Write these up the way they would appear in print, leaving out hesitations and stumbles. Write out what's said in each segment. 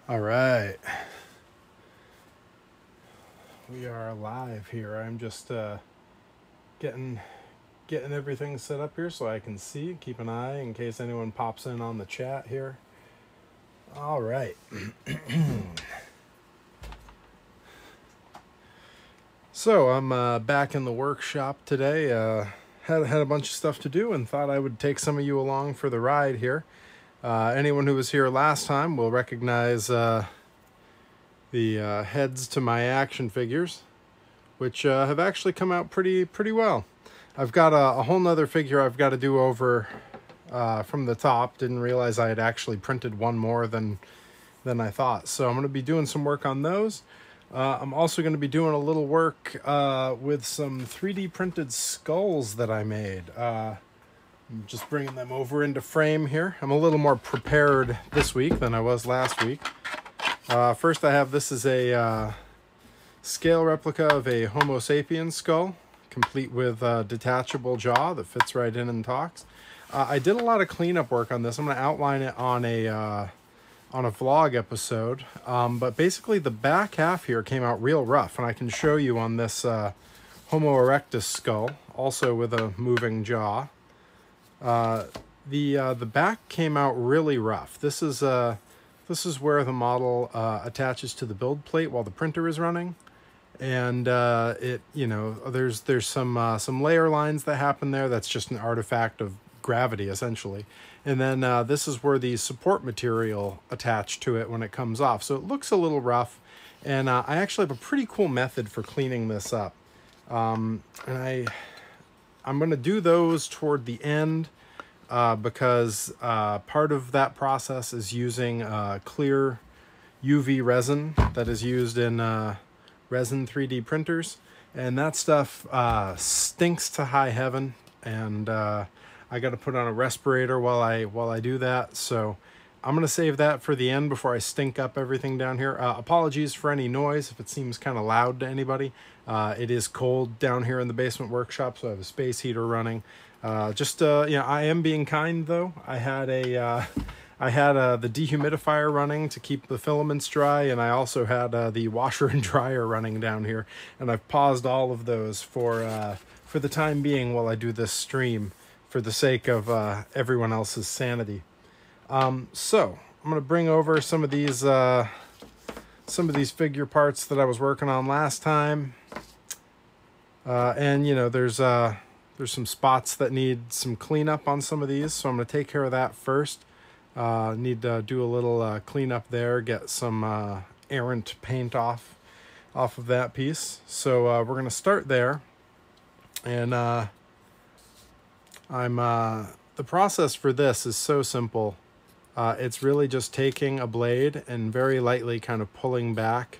All right, we are live here. I'm just getting everything set up here so I can see, keep an eye in case anyone pops in on the chat here. All right. So I'm back in the workshop today. Had a bunch of stuff to do and thought I would take some of you along for the ride here. Anyone who was here last time will recognize the heads to my action figures, which have actually come out pretty well. I've got a whole nother figure I've got to do over from the top. Didn't realize I had actually printed one more than I thought. So I'm going to be doing some work on those. I'm also going to be doing a little work with some 3D printed skulls that I made. I'm just bringing them over into frame here. I'm a little more prepared this week than I was last week. First I have, this is a scale replica of a Homo sapiens skull, complete with a detachable jaw that fits right in and talks. I did a lot of cleanup work on this. I'm going to outline it on a vlog episode, but basically the back half here came out real rough, and I can show you on this Homo erectus skull, also with a moving jaw. The back came out really rough. This is where the model attaches to the build plate while the printer is running, and there's some layer lines that happen there. That's just an artifact of gravity, essentially. And then this is where the support material attached to it when it comes off. So it looks a little rough, and I actually have a pretty cool method for cleaning this up. And I'm going to do those toward the end because part of that process is using clear UV resin that is used in Resin 3D printers. And that stuff stinks to high heaven, and I got to put on a respirator while I do that. So I'm going to save that for the end before I stink up everything down here. Apologies for any noise if it seems kind of loud to anybody. It is cold down here in the basement workshop, so I have a space heater running. I am being kind though. I had the dehumidifier running to keep the filaments dry, and I also had the washer and dryer running down here, and I've paused all of those for the time being while I do this stream, for the sake of everyone else's sanity. So I'm going to bring over some of these figure parts that I was working on last time. And there's some spots that need some cleanup on some of these, so I'm going to take care of that first. Need to do a little cleanup there, get some errant paint off of that piece. So we're going to start there, and the process for this is so simple. It's really just taking a blade and very lightly kind of pulling back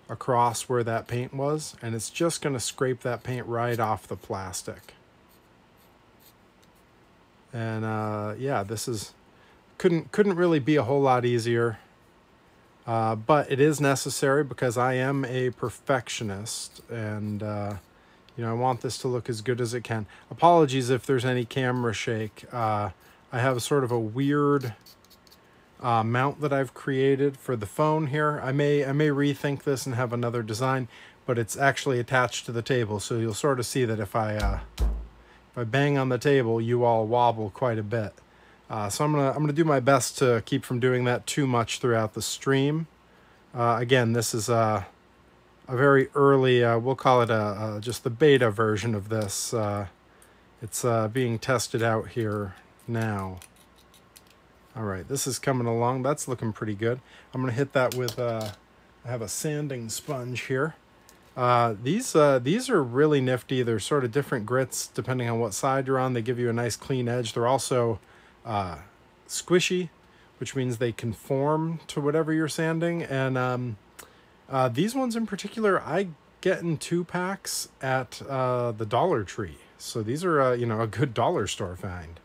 across where that paint was, and it's just going to scrape that paint right off the plastic. And yeah, this is couldn't really be a whole lot easier, but it is necessary because I am a perfectionist, and I want this to look as good as it can. Apologies if there's any camera shake. I have sort of a weird mount that I've created for the phone here. I may rethink this and have another design, but it's actually attached to the table, so you'll sort of see that if I bang on the table, you all wobble quite a bit. So I'm gonna do my best to keep from doing that too much throughout the stream. Again, this is a very early, we'll call it just the beta version of this. It's being tested out here now. All right, this is coming along. That's looking pretty good. I'm going to hit that with, I have a sanding sponge here. These are really nifty. They're sort of different grits depending on what side you're on. They give you a nice clean edge. They're also squishy, which means they conform to whatever you're sanding. And these ones in particular, I get in 2-packs at the Dollar Tree. So these are, a good dollar store find.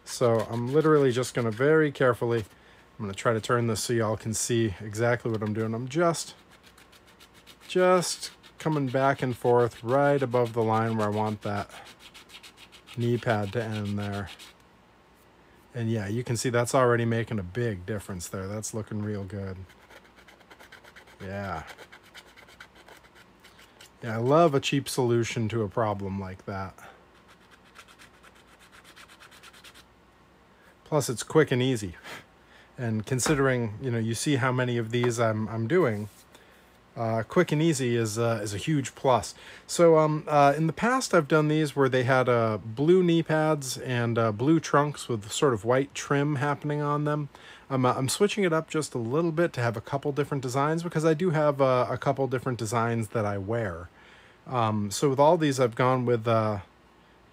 So I'm literally just going to very carefully, I'm going to try to turn this so y'all can see exactly what I'm doing. I'm just coming back and forth right above the line where I want that knee pad to end there. And yeah, you can see that's already making a big difference there. That's looking real good. Yeah. Yeah, I love a cheap solution to a problem like that. Plus, it's quick and easy. And considering, you know, you see how many of these I'm doing, quick and easy is a huge plus. So in the past, I've done these where they had blue knee pads and blue trunks with sort of white trim happening on them. I'm switching it up just a little bit to have a couple different designs because I do have a couple different designs that I wear. So with all these, I've gone with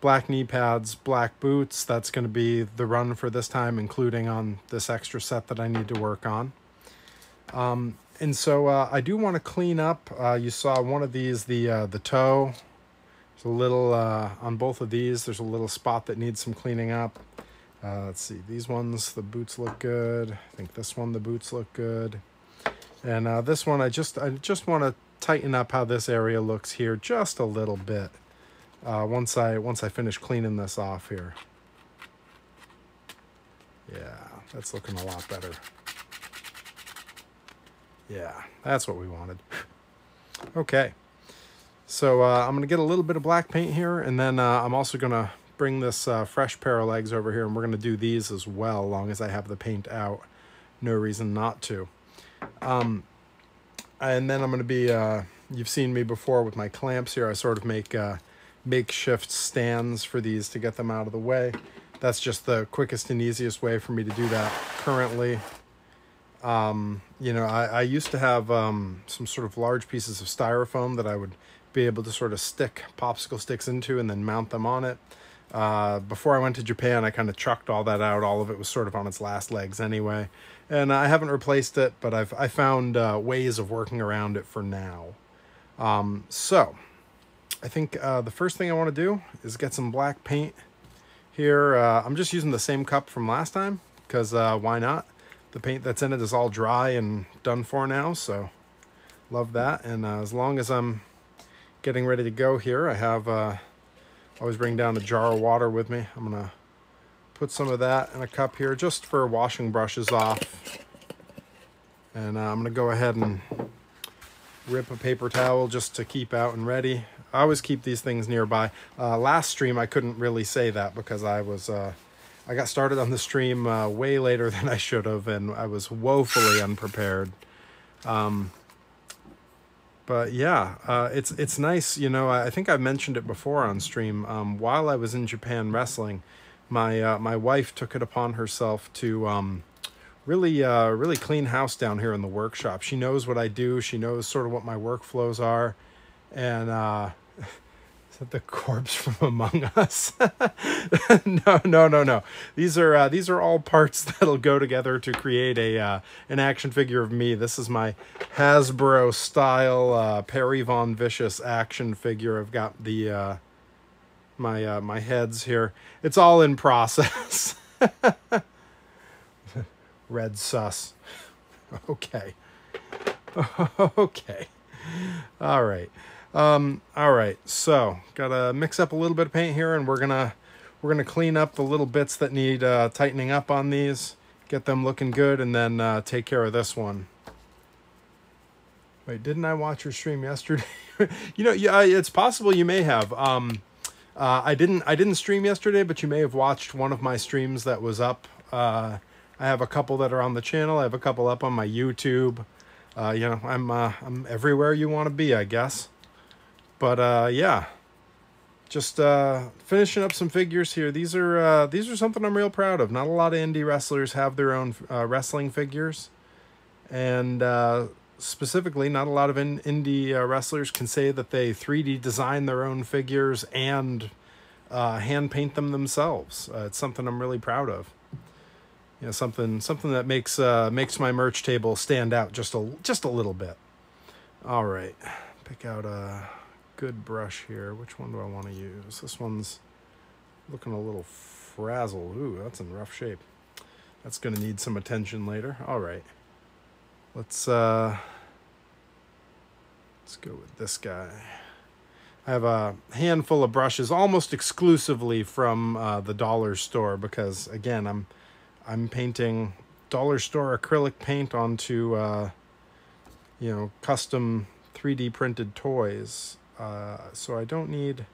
black knee pads, black boots. That's going to be the run for this time, including on this extra set that I need to work on. And so I do want to clean up. You saw one of these, the toe. There's a little, on both of these, there's a little spot that needs some cleaning up. Let's see, these ones, the boots look good. I think this one, the boots look good. And this one, I just want to tighten up how this area looks here just a little bit. Once I finish cleaning this off here. Yeah, that's looking a lot better. Yeah, that's what we wanted. Okay, so I'm going to get a little bit of black paint here, and then I'm also going to bring this fresh pair of legs over here, and we're going to do these as well, as long as I have the paint out. No reason not to. And then I'm going to be, you've seen me before with my clamps here. I sort of make makeshift stands for these to get them out of the way. That's just the quickest and easiest way for me to do that currently. You know, I used to have some sort of large pieces of styrofoam that I would be able to sort of stick popsicle sticks into and then mount them on it. Before I went to Japan, I kind of chucked all that out. All of it was sort of on its last legs anyway. And I haven't replaced it, but I found ways of working around it for now. So I think the first thing I want to do is get some black paint here. I'm just using the same cup from last time because why not? The paint that's in it is all dry and done for now, so love that. And as long as I'm getting ready to go here, I have always bring down a jar of water with me. I'm gonna put some of that in a cup here just for washing brushes off. And I'm gonna go ahead and rip a paper towel just to keep out and ready. I always keep these things nearby. Last stream I couldn't really say that because I got started on the stream way later than I should have, and I was woefully unprepared. But yeah, it's nice, you know. I think I've mentioned it before on stream. While I was in Japan wrestling, my wife took it upon herself to really clean house down here in the workshop. She knows what I do. She knows sort of what my workflows are, and the corpse from Among Us. No. These are all parts that'll go together to create an action figure of me. This is my Hasbro style Perry Von Vicious action figure. I've got the my heads here. It's all in process. Red sus. Okay. Okay. All right. All right, so gotta mix up a little bit of paint here, and we're gonna clean up the little bits that need tightening up on these, get them looking good, and then take care of this one. Wait, didn't I watch your stream yesterday? You know, yeah, it's possible you may have. I didn't stream yesterday, but you may have watched one of my streams that was up. I have a couple that are on the channel. I have a couple up on my YouTube. You know, I'm everywhere you want to be, I guess. But yeah, just finishing up some figures here. These are something I'm real proud of. Not a lot of indie wrestlers have their own wrestling figures, and specifically, not a lot of indie wrestlers can say that they 3D design their own figures and hand paint them themselves. It's something I'm really proud of. You know, something that makes my merch table stand out just a little bit. All right, pick out a good brush here. Which one do I want to use? This one's looking a little frazzled. Ooh, that's in rough shape. That's going to need some attention later. All right, let's go with this guy. I have a handful of brushes, almost exclusively from the dollar store, because again, I'm painting dollar store acrylic paint onto you know, custom 3D printed toys. So I don't need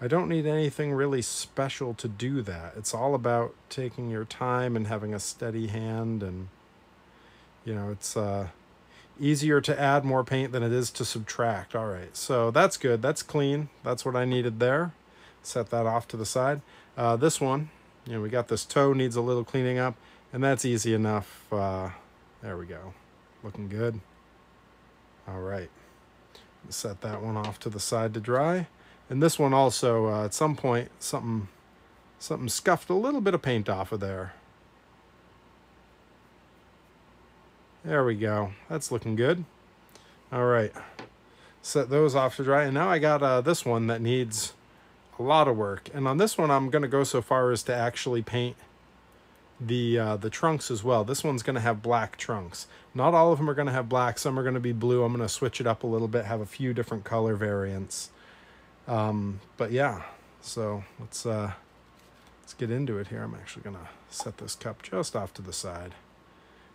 anything really special to do that. It's all about taking your time and having a steady hand, and you know, it's easier to add more paint than it is to subtract. All right, so that's good. That's clean. That's what I needed there. Set that off to the side. This one, you know, we got this toe needs a little cleaning up, and that's easy enough. There we go. Looking good. All right. Set that one off to the side to dry. And this one also, at some point, something scuffed a little bit of paint off of there. There we go. That's looking good. All right. Set those off to dry. And now I got this one that needs a lot of work. And on this one, I'm going to go so far as to actually paint the trunks as well. This one's going to have black trunks. Not all of them are going to have black. Some are going to be blue. I'm going to switch it up a little bit, have a few different color variants. But yeah, so let's get into it here. I'm actually going to set this cup just off to the side.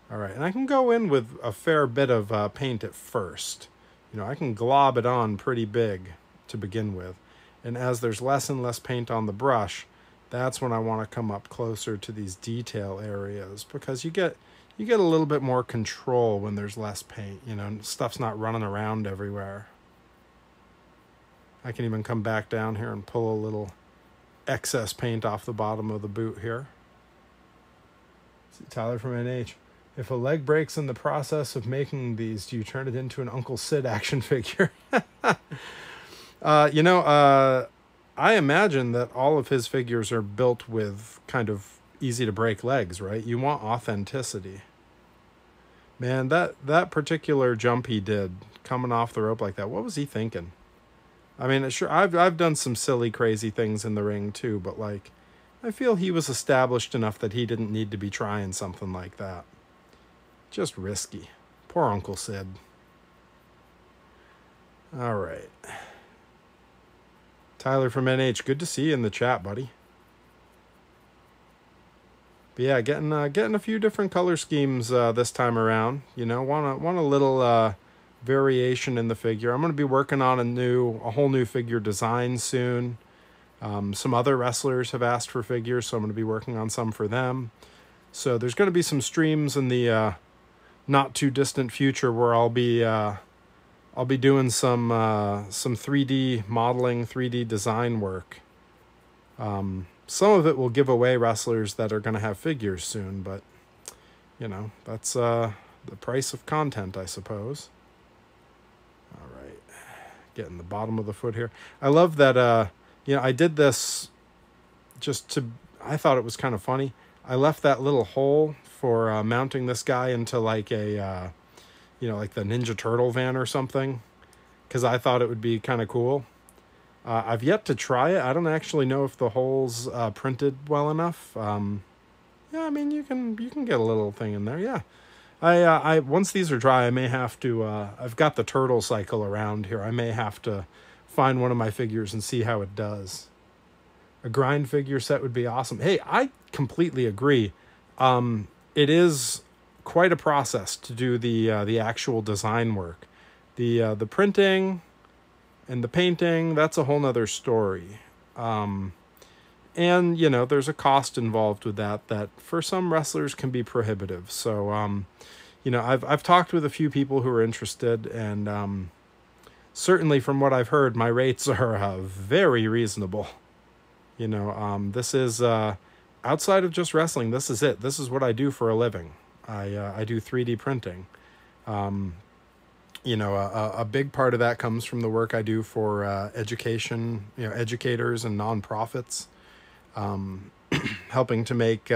All right, and I can go in with a fair bit of paint at first. You know, I can glob it on pretty big to begin with. And as there's less and less paint on the brush, that's when I want to come up closer to these detail areas, because you get a little bit more control when there's less paint. You know, stuff's not running around everywhere. I can even come back down here and pull a little excess paint off the bottom of the boot here. See, Tyler from NH. If a leg breaks in the process of making these, do you turn it into an Uncle Sid action figure? You know, I imagine that all of his figures are built with kind of easy to break legs, right? You want authenticity. Man, that particular jump he did coming off the rope like that, what was he thinking? I mean, sure, I've done some silly, crazy things in the ring too, but like, I feel he was established enough that he didn't need to be trying something like that. Just risky. Poor Uncle Sid. All right. Tyler from NH, good to see you in the chat, buddy. But yeah, getting a few different color schemes this time around. You know, want a little variation in the figure. I'm going to be working on a whole new figure design soon. Some other wrestlers have asked for figures, so I'm going to be working on some for them. So there's going to be some streams in the not too distant future where I'll be doing some 3D modeling, 3D design work. Some of it will give away wrestlers that are going to have figures soon, but you know, that's the price of content, I suppose. All right, getting the bottom of the foot here. I love that. You know, I did this I thought it was kind of funny. I left that little hole for mounting this guy into like a, you know, like the Ninja Turtle van or something, because I thought it would be kind of cool. I've yet to try it. I don't actually know if the hole's printed well enough. Yeah, I mean, you can get a little thing in there. Yeah, I once these are dry, I may have to. I've got the turtle cycle around here. I may have to find one of my figures and see how it does. A grind figure set would be awesome. Hey, I completely agree. It is quite a process to do the actual design work. The printing and the painting, that's a whole nother story. And, you know, there's a cost involved with that for some wrestlers can be prohibitive. So, you know, I've talked with a few people who are interested, and certainly from what I've heard, my rates are very reasonable. You know, this is outside of just wrestling. This is it. This is what I do for a living. I do 3D printing. You know, a big part of that comes from the work I do for education, you know, educators and nonprofits, helping to make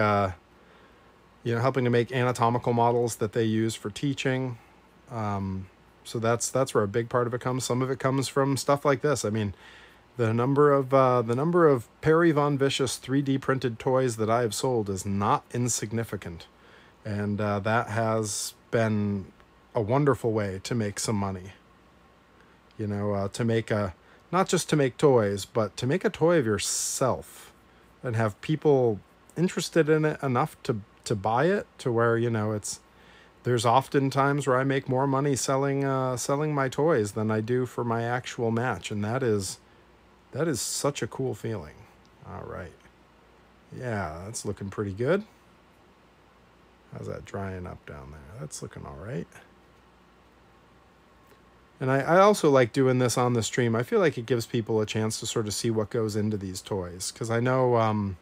anatomical models that they use for teaching. So that's where a big part of it comes. Some of it comes from stuff like this. I mean, the number of Perry Von Vicious 3D printed toys that I have sold is not insignificant, and that has been a wonderful way to make some money. You know, to make not just to make toys, but to make a toy of yourself and have people interested in it enough to buy it, to where, you know, it's there's often times where I make more money selling my toys than I do for my actual match, and that is such a cool feeling. All right. Yeah, that's looking pretty good. How's that drying up down there? That's looking all right. And I also like doing this on the stream. I feel like it gives people a chance to sort of see what goes into these toys. Because I know,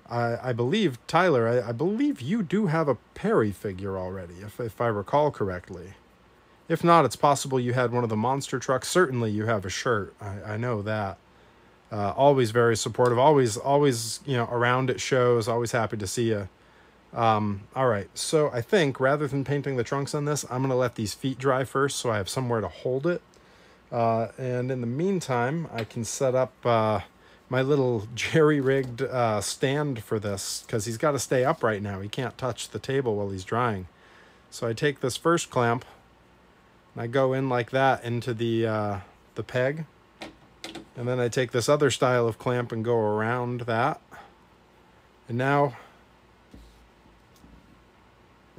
I believe, Tyler, I believe you do have a Perry figure already, if I recall correctly. If not, it's possible you had one of the monster trucks. Certainly you have a shirt. I know that. Always very supportive. Always, you know, around at shows. Always happy to see you. All right, so I think rather than painting the trunks on this, I'm going to let these feet dry first so I have somewhere to hold it. And in the meantime, I can set up my little jerry-rigged stand for this, because he's got to stay upright now. He can't touch the table while he's drying. So I take this first clamp, and I go in like that into the peg. And then I take this other style of clamp and go around that. And now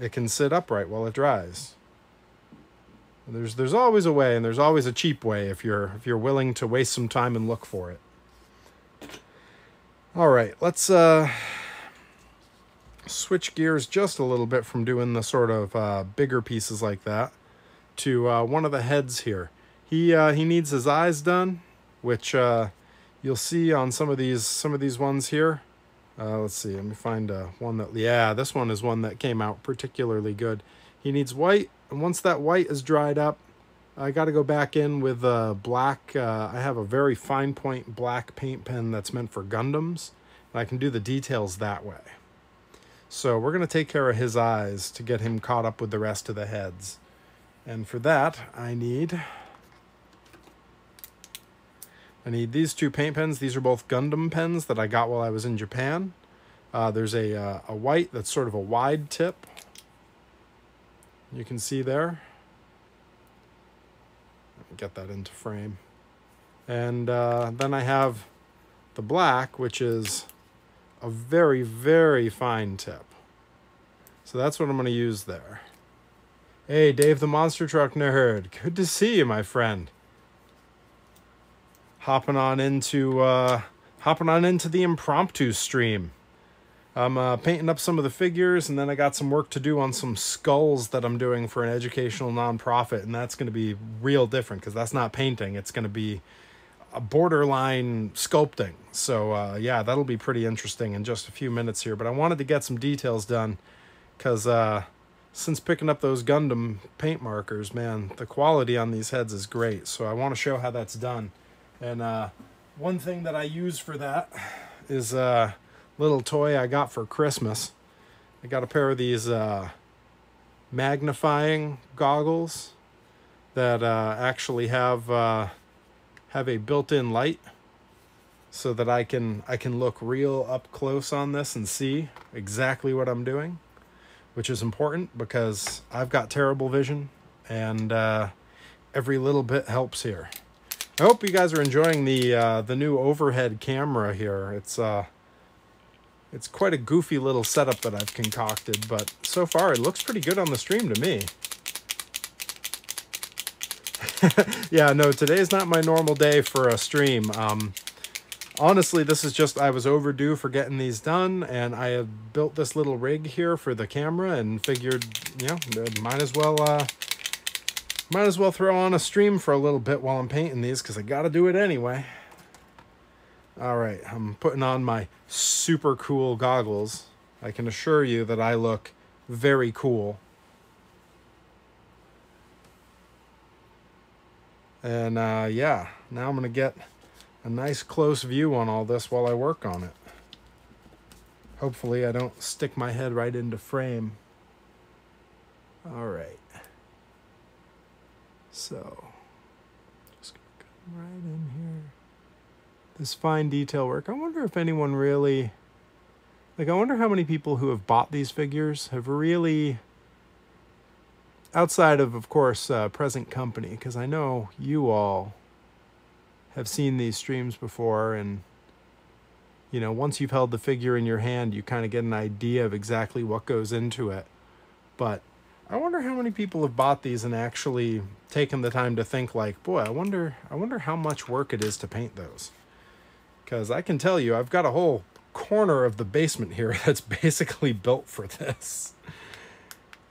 it can sit upright while it dries. There's always a way, and there's always a cheap way if you're willing to waste some time and look for it. All right, let's switch gears just a little bit from doing the sort of bigger pieces like that to one of the heads here. He needs his eyes done, which you'll see on some of these ones here. Let's see, let me find one that, yeah, this one is one that came out particularly good. He needs white, and once that white is dried up, I got to go back in with black. I have a very fine point black paint pen that's meant for Gundams, and I can do the details that way. So we're going to take care of his eyes to get him caught up with the rest of the heads. And for that, I need these two paint pens. These are both Gundam pens that I got while I was in Japan. There's a white that's sort of a wide tip. You can see there. Let me get that into frame. And then I have the black, which is a very, very fine tip. So that's what I'm going to use there. Hey, Dave the Monster Truck Nerd. Good to see you, my friend. Hopping on into the impromptu stream. I'm painting up some of the figures, and then I got some work to do on some skulls that I'm doing for an educational nonprofit, and that's going to be real different because that's not painting. It's going to be a borderline sculpting. So yeah, that'll be pretty interesting in just a few minutes here. But I wanted to get some details done because since picking up those Gundam paint markers, man, the quality on these heads is great. So I want to show how that's done. And one thing that I use for that is a little toy I got for Christmas. I got a pair of these magnifying goggles that actually have a built-in light, so that I can look real up close on this and see exactly what I'm doing, which is important because I've got terrible vision, and every little bit helps here. I hope you guys are enjoying the new overhead camera here. It's quite a goofy little setup that I've concocted, but so far it looks pretty good on the stream to me. Yeah, no, today's not my normal day for a stream. Honestly, this is just, I was overdue for getting these done, and I have built this little rig here for the camera and figured, you know, might as well throw on a stream for a little bit while I'm painting these, because I got to do it anyway. All right, I'm putting on my super cool goggles. I can assure you that I look very cool. And yeah, now I'm going to get a nice close view on all this while I work on it. Hopefully I don't stick my head right into frame. All right. So, just gonna come right in here. This fine detail work. I wonder if anyone really, like, I wonder how many people who have bought these figures have really, outside of course, present company, because I know you all have seen these streams before, and, you know, once you've held the figure in your hand, you kind of get an idea of exactly what goes into it. But I wonder how many people have bought these and actually taken the time to think like, boy, I wonder how much work it is to paint those. Because I can tell you, I've got a whole corner of the basement here that's basically built for this.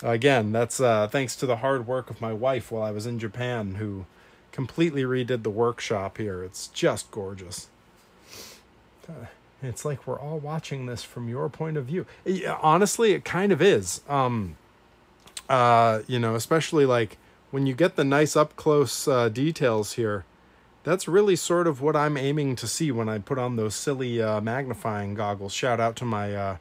Again, that's thanks to the hard work of my wife while I was in Japan, who completely redid the workshop here. It's just gorgeous. It's like we're all watching this from your point of view. Yeah, honestly, it kind of is. You know, especially like when you get the nice up close details here. That's really sort of what I'm aiming to see when I put on those silly magnifying goggles. Shout out to my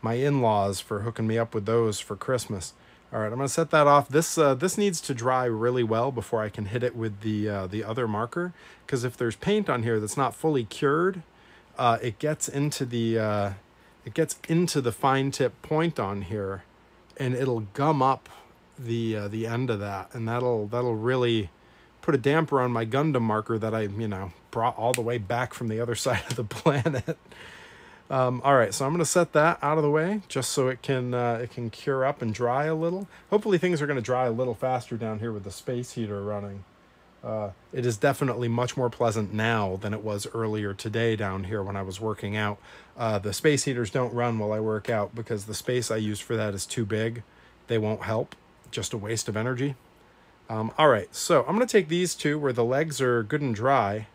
my in-laws for hooking me up with those for Christmas. All right, I'm gonna set that off. This needs to dry really well before I can hit it with the other marker. Because if there's paint on here that's not fully cured, it gets into the fine tip point on here, and it'll gum up the end of that, and that'll really put a damper on my Gundam marker that I brought all the way back from the other side of the planet. All right, so I'm going to set that out of the way just so it can cure up and dry a little. Hopefully things are going to dry a little faster down here with the space heater running. It is definitely much more pleasant now than it was earlier today down here when I was working out. The space heaters don't run while I work out because the space I use for that is too big. They won't help. Just a waste of energy. All right, so I'm going to take these two where the legs are good and dry,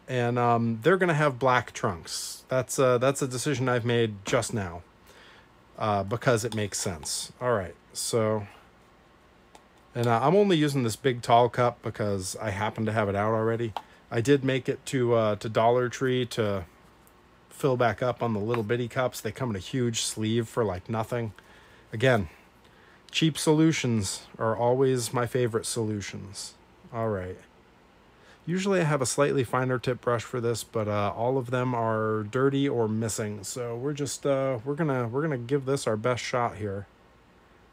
and they're going to have black trunks. That's a decision I've made just now because it makes sense. All right, so, and I'm only using this big tall cup because I happen to have it out already. I did make it to Dollar Tree to fill back up on the little bitty cups. They come in a huge sleeve for like nothing. Again, cheap solutions are always my favorite solutions. All right. Usually I have a slightly finer tip brush for this, but all of them are dirty or missing. So we're just we're gonna give this our best shot here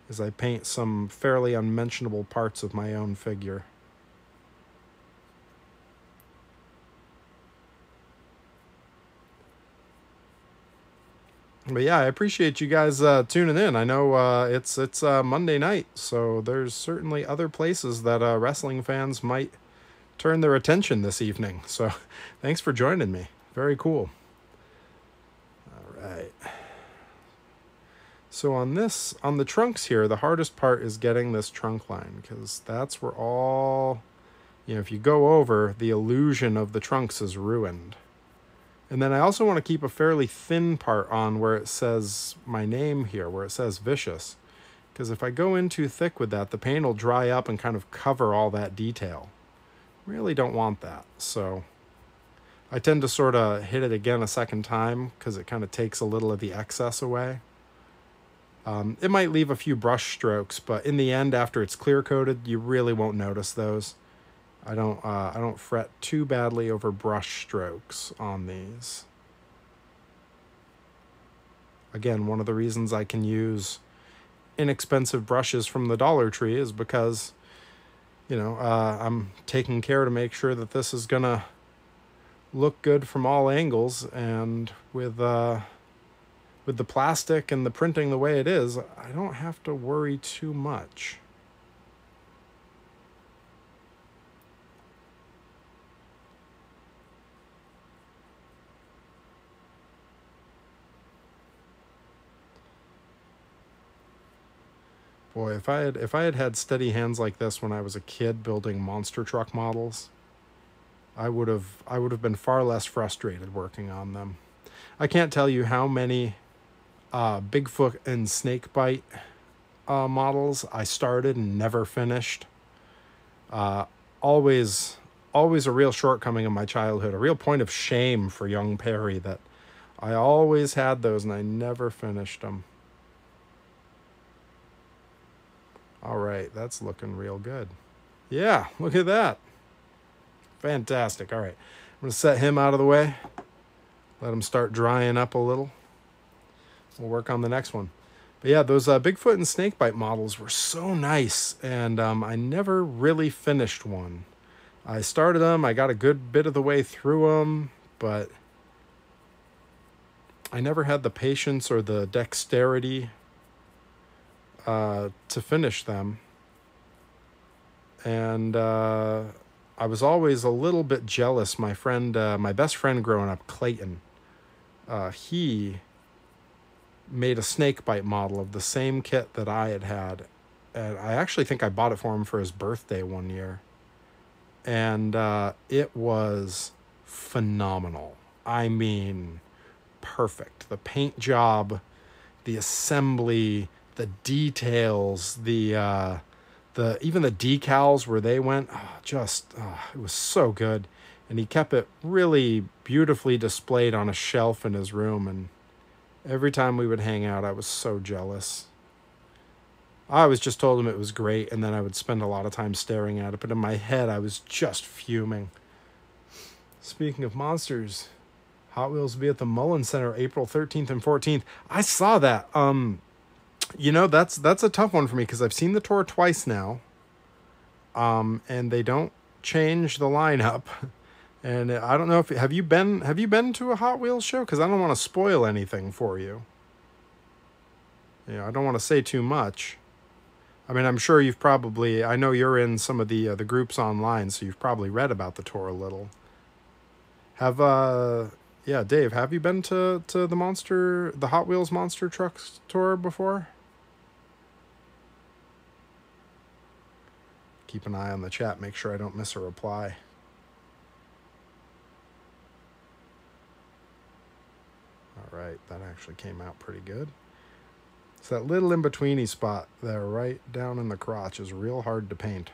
as I paint some fairly unmentionable parts of my own figure. But yeah, I appreciate you guys tuning in. I know it's Monday night, so there's certainly other places that wrestling fans might turn their attention this evening. So thanks for joining me. Very cool. All right. So on the trunks here, the hardest part is getting this trunk line, because that's where all, if you go over, the illusion of the trunks is ruined. And then I also want to keep a fairly thin part on where it says my name here, where it says Vicious. Because if I go in too thick with that, the paint will dry up and kind of cover all that detail. Really don't want that. So I tend to sort of hit it again a second time because it kind of takes a little of the excess away. It might leave a few brush strokes, but in the end, after it's clear coated, you really won't notice those. I don't fret too badly over brush strokes on these. Again, one of the reasons I can use inexpensive brushes from the Dollar Tree is because, I'm taking care to make sure that this is gonna look good from all angles, and with the plastic and the printing the way it is, I don't have to worry too much. Boy, if I had steady hands like this when I was a kid building monster truck models, I would have been far less frustrated working on them. I can't tell you how many Bigfoot and snakebite models I started and never finished. Always a real shortcoming of my childhood, a real point of shame for young Perry, that I always had those and I never finished them. All right, that's looking real good. Yeah, look at that. Fantastic. All right, I'm going to set him out of the way. Let him start drying up a little. We'll work on the next one. But yeah, those Bigfoot and snakebite models were so nice, and I never really finished one. I started them, I got a good bit of the way through them, but I never had the patience or the dexterity to finish them. And I was always a little bit jealous. My friend, my best friend growing up, Clayton, he made a snake bite model of the same kit that I had. And I actually think I bought it for him for his birthday one year. And it was phenomenal. I mean, perfect. The paint job, the assembly, the details, the even the decals where they went, it was so good. And he kept it really beautifully displayed on a shelf in his room. And every time we would hang out, I was so jealous. I always just told him it was great, and then I would spend a lot of time staring at it. But in my head, I was just fuming. Speaking of monsters, Hot Wheels will be at the Mullen Center April 13th and 14th. I saw that. You know, that's a tough one for me because I've seen the tour twice now. And they don't change the lineup. And I don't know if have you been to a Hot Wheels show? Because I don't want to spoil anything for you. You know, I don't want to say too much. I mean, I'm sure you've probably, I know you're in some of the groups online, so you've probably read about the tour a little. Yeah, Dave, have you been to the Hot Wheels Monster Trucks tour before? Keep an eye on the chat, make sure I don't miss a reply. All right, that actually came out pretty good. So that little in-betweeny spot there right down in the crotch is real hard to paint.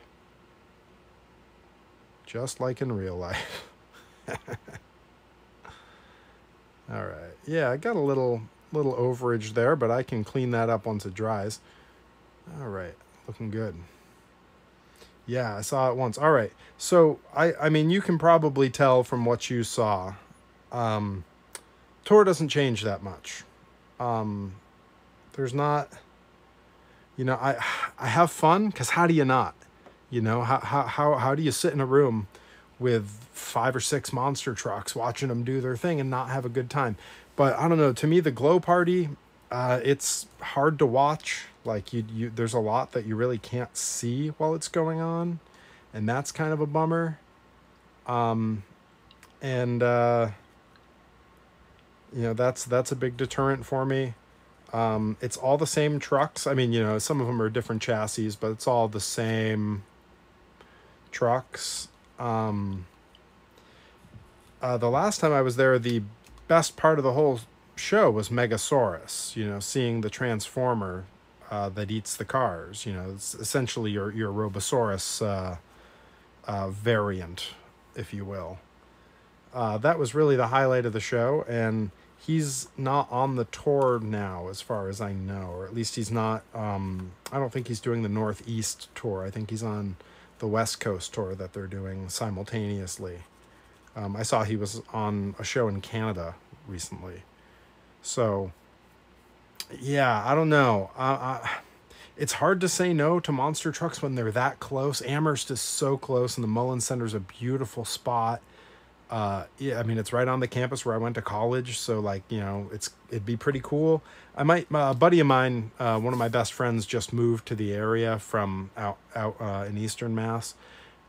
Just like in real life. All right. Yeah, I got a little overage there, but I can clean that up once it dries. All right. Looking good. Yeah, I saw it once. All right. So, I mean, you can probably tell from what you saw. Tour doesn't change that much. There's not, you know, I have fun because how do you not? You know, how do you sit in a room with 5 or 6 monster trucks watching them do their thing and not have a good time? But I don't know, to me, the glow party, it's hard to watch. Like there's a lot that you really can't see while it's going on. And that's kind of a bummer. You know, that's a big deterrent for me. It's all the same trucks. I mean, you know, some of them are different chassis, but it's all the same trucks. The last time I was there, the best part of the whole show was Megasaurus, you know, seeing the Transformer that eats the cars. You know, it's essentially your Robosaurus variant, if you will. That was really the highlight of the show, and he's not on the tour now, as far as I know, or at least he's not, I don't think he's doing the Northeast tour. I think he's on the West Coast tour that they're doing simultaneously. I saw he was on a show in Canada recently. So, yeah, I don't know. It's hard to say no to monster trucks when they're that close. Amherst is so close, and the Mullen Center's a beautiful spot. Yeah, I mean, it's right on the campus where I went to college, so like, you know, it'd be pretty cool. A buddy of mine, one of my best friends, just moved to the area from out in Eastern Mass,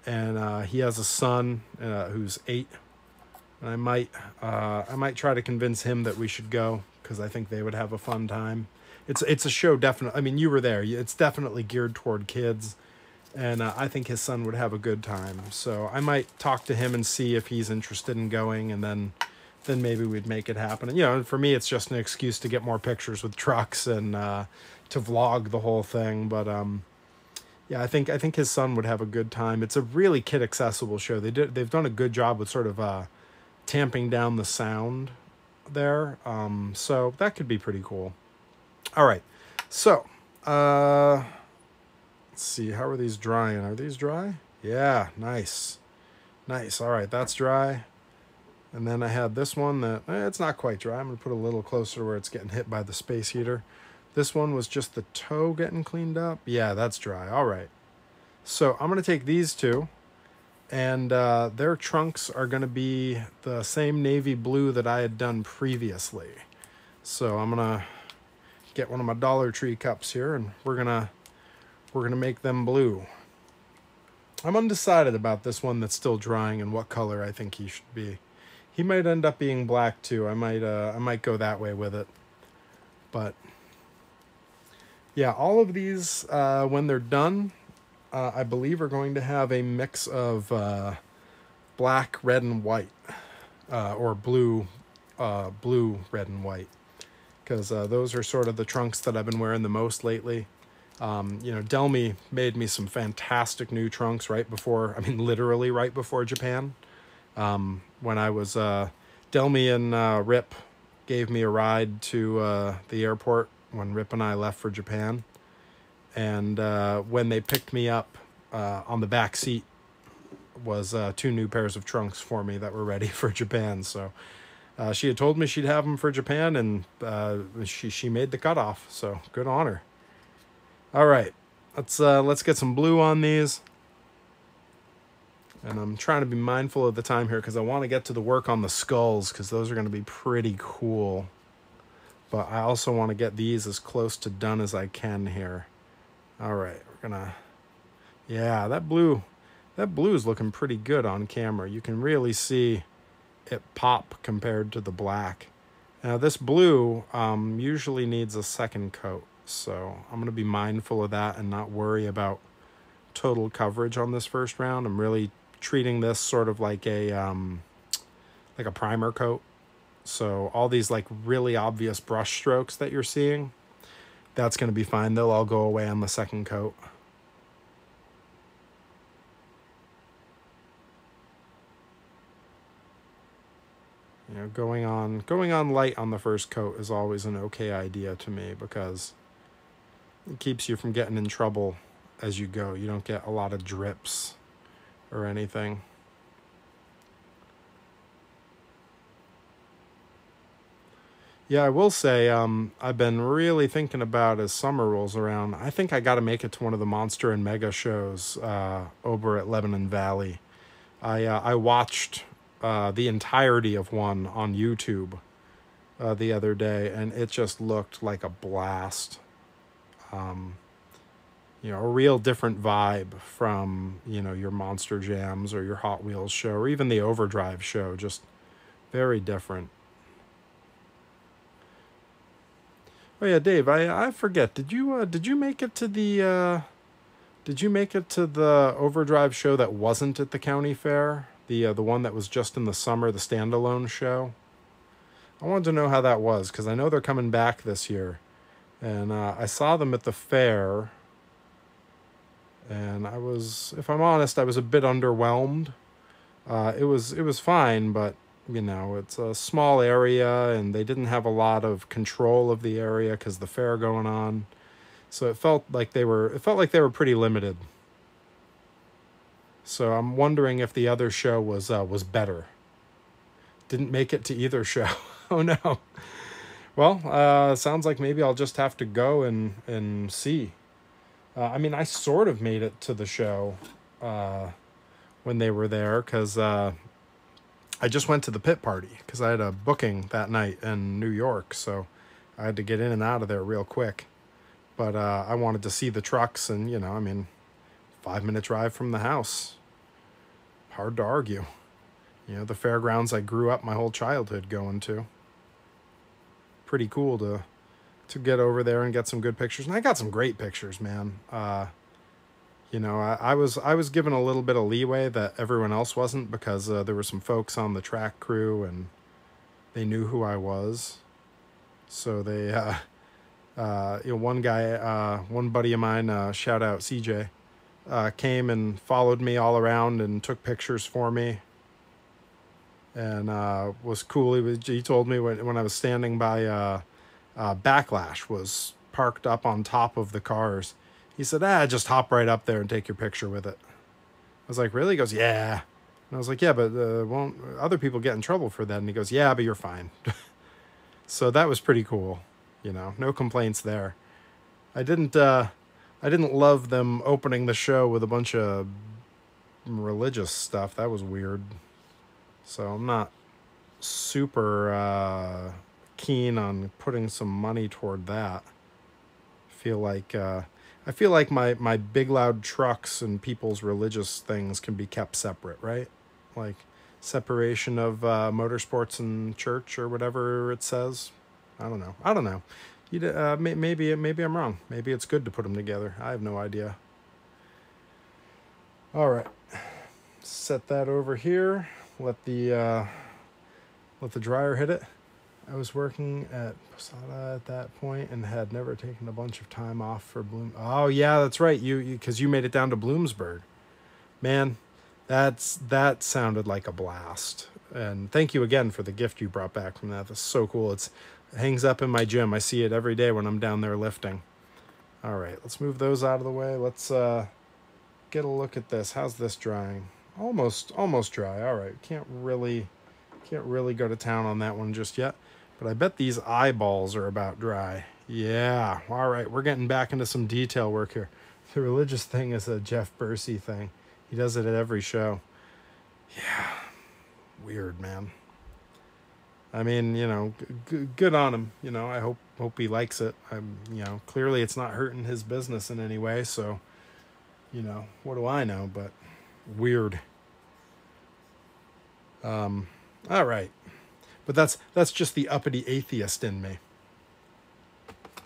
and he has a son who's 8, and I might try to convince him that we should go because I think they would have a fun time. It's a show, definitely. I mean, you were there. It's definitely geared toward kids. And I think his son would have a good time. So I might talk to him and see if he's interested in going, and then maybe we'd make it happen. And, you know, for me, it's just an excuse to get more pictures with trucks and to vlog the whole thing. But yeah, I think his son would have a good time. It's a really kid accessible show. They've done a good job with sort of tamping down the sound there. So that could be pretty cool. All right, so. Let's see, how are these drying? Are these dry? Yeah, nice. Nice. All right, that's dry. And then I had this one that, it's not quite dry. I'm going to put a little closer to where it's getting hit by the space heater. This one was just the toe getting cleaned up. Yeah, that's dry. All right. So I'm going to take these two, and their trunks are going to be the same navy blue that I had done previously. So I'm going to get one of my Dollar Tree cups here, and we're gonna make them blue. I'm undecided about this one that's still drying and what color I think he should be. He might end up being black too. I might go that way with it. But yeah, all of these when they're done, I believe are going to have a mix of black, red, and white, or blue, red, and white, because those are sort of the trunks that I've been wearing the most lately. You know, Delmy made me some fantastic new trunks right before, I mean, literally right before Japan. When I was, Delmy and Rip gave me a ride to the airport when Rip and I left for Japan. And when they picked me up on the back seat was 2 new pairs of trunks for me that were ready for Japan. So she had told me she'd have them for Japan, and she made the cutoff. So good on her. All right, let's get some blue on these. And I'm trying to be mindful of the time here because I want to get to the work on the skulls, because those are going to be pretty cool. But I also want to get these as close to done as I can here. All right, we're gonna, yeah, that blue is looking pretty good on camera. You can really see it pop compared to the black. Now this blue usually needs a second coat, so I'm gonna be mindful of that and not worry about total coverage on this first round. I'm really treating this sort of like a primer coat. So all these like really obvious brush strokes that you're seeing, that's going to be fine. They'll all go away on the second coat. You know, going on light on the first coat is always an okay idea to me, because it keeps you from getting in trouble as you go. You don't get a lot of drips or anything. Yeah, I will say, I've been really thinking about, as summer rolls around, I think I got to make it to one of the Monster and Mega shows over at Lebanon Valley. I watched the entirety of one on YouTube the other day, and it just looked like a blast. You know, a real different vibe from, you know, your Monster Jams or your Hot Wheels show, or even the Overdrive show. Just very different. Oh yeah, Dave, I forget. Did you make it to the Overdrive show that wasn't at the county fair? The one that was just in the summer, the standalone show? I wanted to know how that was, because I know they're coming back this year. And I saw them at the fair, and I was, if I'm honest, I was a bit underwhelmed. It was fine, but you know, it's a small area, and they didn't have a lot of control of the area because the fair going on. So it felt like they were pretty limited. So I'm wondering if the other show was better. Didn't make it to either show. Oh no. Well, sounds like maybe I'll just have to go and see. I mean, I sort of made it to the show when they were there, because I just went to the pit party because I had a booking that night in New York, so I had to get in and out of there real quick. But I wanted to see the trucks, and, you know, I mean, 5-minute drive from the house. Hard to argue. You know, the fairgrounds I grew up my whole childhood going to. Pretty cool to get over there and get some good pictures. And I got some great pictures, man. You know, I was given a little bit of leeway that everyone else wasn't, because there were some folks on the track crew and they knew who I was. So they, you know, one guy, one buddy of mine, shout out CJ, came and followed me all around and took pictures for me. And was cool. He told me when I was standing by Backlash was parked up on top of the cars. He said, just hop right up there and take your picture with it. I was like, really? He goes, yeah. And I was like, yeah, but won't other people get in trouble for that? And he goes, yeah, but you're fine. So that was pretty cool. You know, no complaints there. I didn't love them opening the show with a bunch of religious stuff. That was weird. So I'm not super keen on putting some money toward that. feel like my big loud trucks and people's religious things can be kept separate, right? Like separation of motorsports and church or whatever it says. I don't know. Maybe I'm wrong. Maybe it's good to put them together. I have no idea. All right, set that over here. Let the dryer hit it. I was working at Posada at that point and had never taken a bunch of time off for Bloom. Oh yeah, that's right. Because you made it down to Bloomsburg, man. That sounded like a blast. And thank you again for the gift you brought back from that. That's so cool. It hangs up in my gym. I see it every day when I'm down there lifting. All right, let's move those out of the way. Let's get a look at this. How's this drying? Almost dry. All right, can't really go to town on that one just yet. But I bet these eyeballs are about dry. Yeah. All right, we're getting back into some detail work here. The religious thing is a Jeff Bursey thing. He does it at every show. Yeah. Weird, man. I mean, you know, good on him. You know, I hope he likes it. You know, clearly it's not hurting his business in any way. So, you know, what do I know? But weird. All right. But that's just the uppity atheist in me.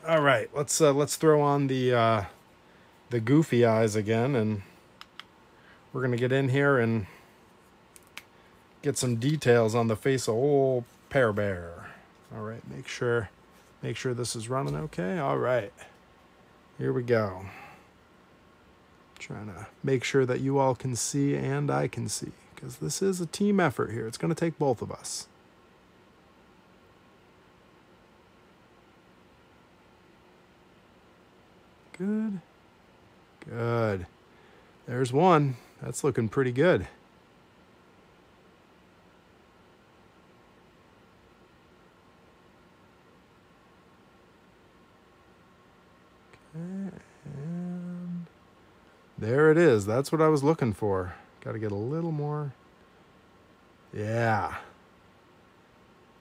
All right, let's throw on the goofy eyes again, and we're gonna get in here and get some details on the face of old Pear Bear. All right, make sure this is running okay. All right, here we go. Trying to make sure that you all can see and I can see, because this is a team effort here. It's gonna take both of us. Good. Good. There's one. That's looking pretty good. Okay, and there it is. That's what I was looking for. Got to get a little more. Yeah.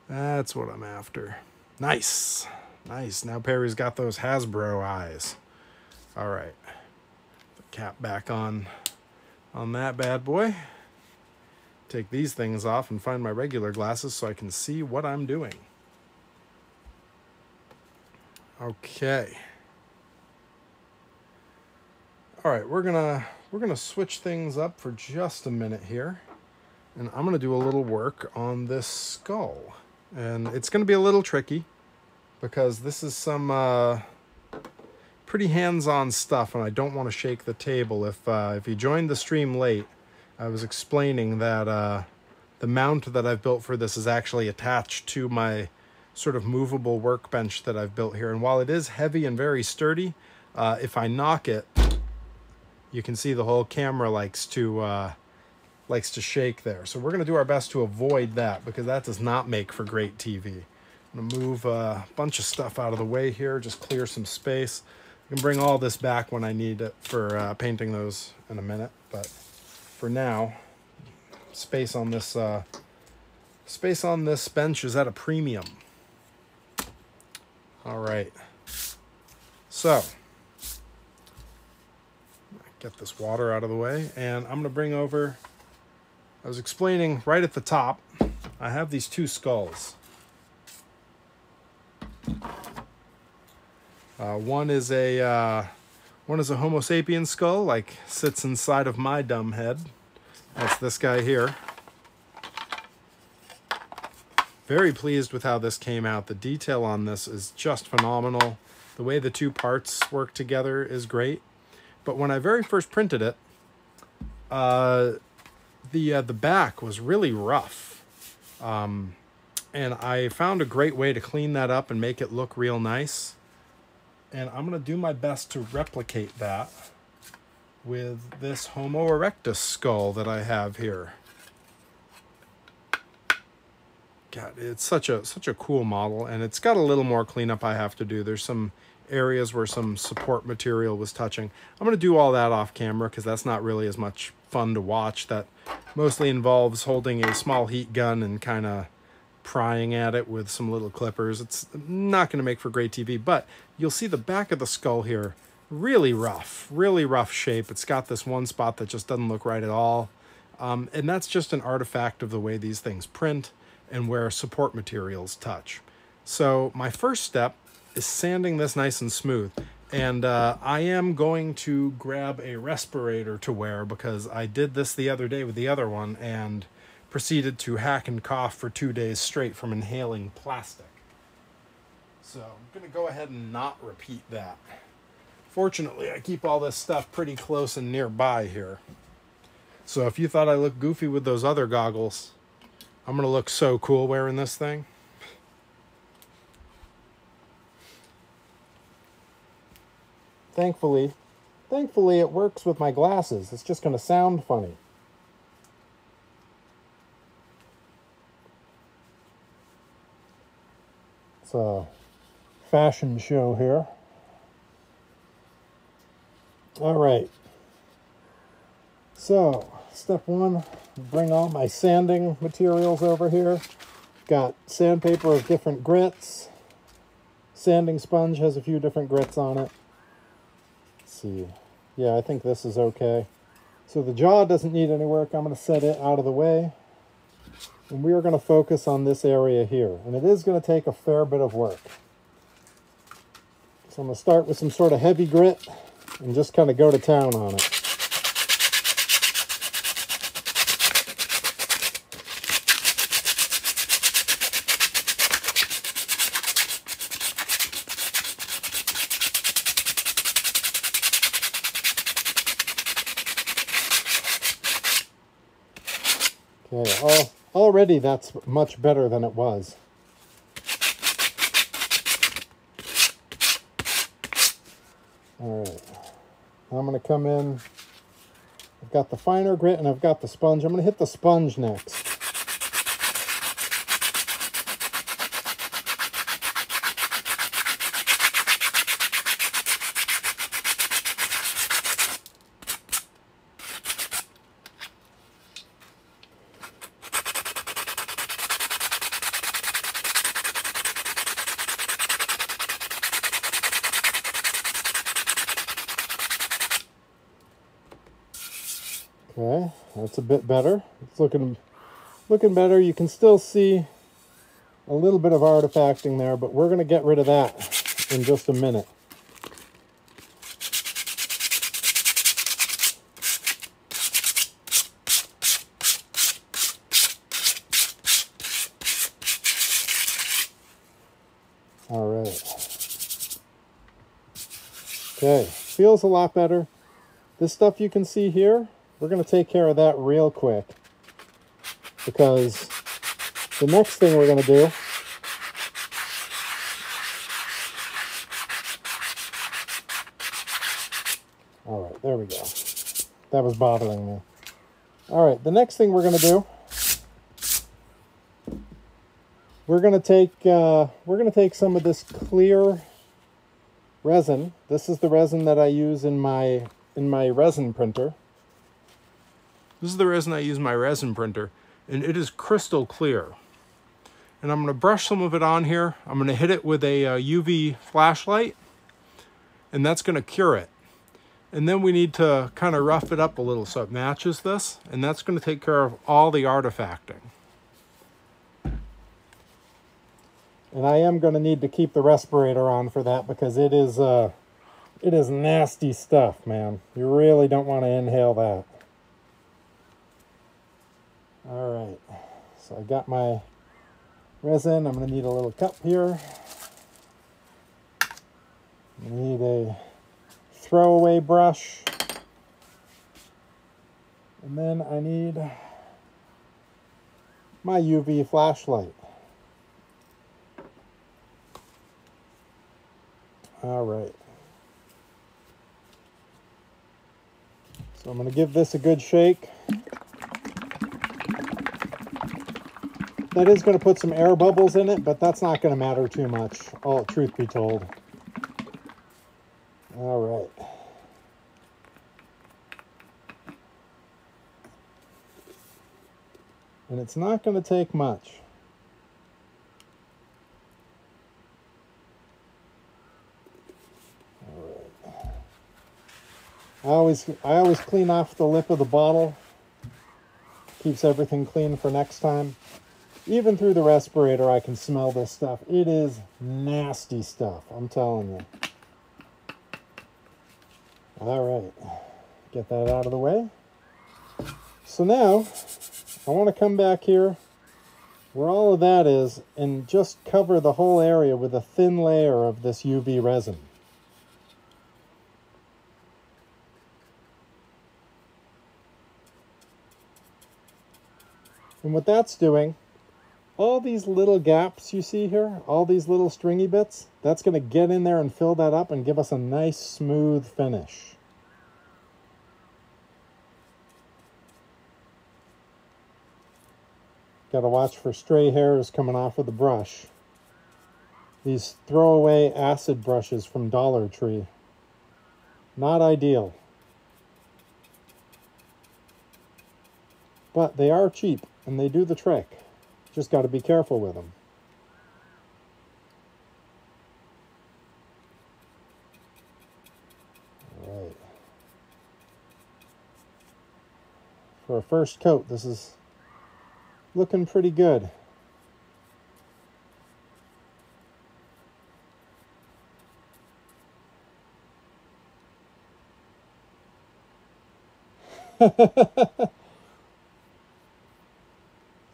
That's what I'm after. Nice. Nice. Now Perry's got those Hasbro eyes. All right, the cap back on that bad boy. Take these things off and find my regular glasses so I can see what I'm doing. Okay. All right, we're gonna switch things up for just a minute here, and I'm gonna do a little work on this skull, and it's gonna be a little tricky because this is some pretty hands-on stuff, and I don't want to shake the table. If you joined the stream late, I was explaining that the mount that I've built for this is actually attached to my sort of movable workbench that I've built here. And while it is heavy and very sturdy, if I knock it, you can see the whole camera likes to shake there. So we're going to do our best to avoid that, because that does not make for great TV. I'm going to move a bunch of stuff out of the way here, just clear some space. I can bring all this back when I need it for painting those in a minute, but for now, space on this bench is at a premium. All right, so get this water out of the way, and I'm gonna bring over. I was explaining right at the top. I have these two skulls. One is a Homo sapien skull, like sits inside of my dumb head. That's this guy here. Very pleased with how this came out. The detail on this is just phenomenal. The way the two parts work together is great. But when I very first printed it, the back was really rough. And I found a great way to clean that up and make it look real nice. And I'm going to do my best to replicate that with this Homo erectus skull that I have here. God, it's such a cool model, and it's got a little more cleanup I have to do. There's some areas where some support material was touching. I'm going to do all that off camera because that's not really as much fun to watch. That mostly involves holding a small heat gun and kind of prying at it with some little clippers. It's not going to make for great TV, but you'll see the back of the skull here, really rough shape. It's got this one spot that just doesn't look right at all. And that's just an artifact of the way these things print and where support materials touch. So my first step is sanding this nice and smooth. And I am going to grab a respirator to wear because I did this the other day with the other one and proceeded to hack and cough for 2 days straight from inhaling plastic. So I'm going to go ahead and not repeat that. Fortunately, I keep all this stuff pretty close and nearby here. So if you thought I looked goofy with those other goggles, I'm going to look so cool wearing this thing. Thankfully it works with my glasses. It's just going to sound funny. It's a fashion show here. All right. So, step one, bring all my sanding materials over here. Got sandpaper of different grits. Sanding sponge has a few different grits on it. See, yeah, I think this is okay. So the jaw doesn't need any work. I'm going to set it out of the way. And we are going to focus on this area here. And it is going to take a fair bit of work. So I'm going to start with some sort of heavy grit and just kind of go to town on it. Okay, already that's much better than it was. All right, I'm going to come in. I've got the finer grit and I've got the sponge. I'm going to hit the sponge next. Okay, that's a bit better. It's looking better. You can still see a little bit of artifacting there, but we're going to get rid of that in just a minute. All right. Okay, feels a lot better. This stuff you can see here, we're going to take care of that real quick, because the next thing we're going to do all right, there we go. That was bothering me. All right, the next thing we're going to do, we're going to take some of this clear resin. This is the resin that I use in my resin printer. This is the resin I use in my resin printer, and it is crystal clear. And I'm going to brush some of it on here. I'm going to hit it with a UV flashlight, and that's going to cure it. And then we need to kind of rough it up a little so it matches this, and that's going to take care of all the artifacting. And I am going to need to keep the respirator on for that, because it is nasty stuff, man. You really don't want to inhale that. All right, so I got my resin. I'm going to need a little cup here. I need a throwaway brush. And then I need my UV flashlight. All right. So I'm going to give this a good shake. That is going to put some air bubbles in it, but that's not going to matter too much, all truth be told. All right. And it's not going to take much. I always clean off the lip of the bottle. Keeps everything clean for next time. Even through the respirator, I can smell this stuff. It is nasty stuff, I'm telling you. All right, get that out of the way. So now, I want to come back here where all of that is and just cover the whole area with a thin layer of this UV resin. And what that's doing, all these little gaps you see here, all these little stringy bits, that's going to get in there and fill that up and give us a nice smooth finish. Got to watch for stray hairs coming off of the brush. These throwaway acid brushes from Dollar Tree. Not ideal. But they are cheap and they do the trick. Just got to be careful with them. All right. For a first coat, this is looking pretty good.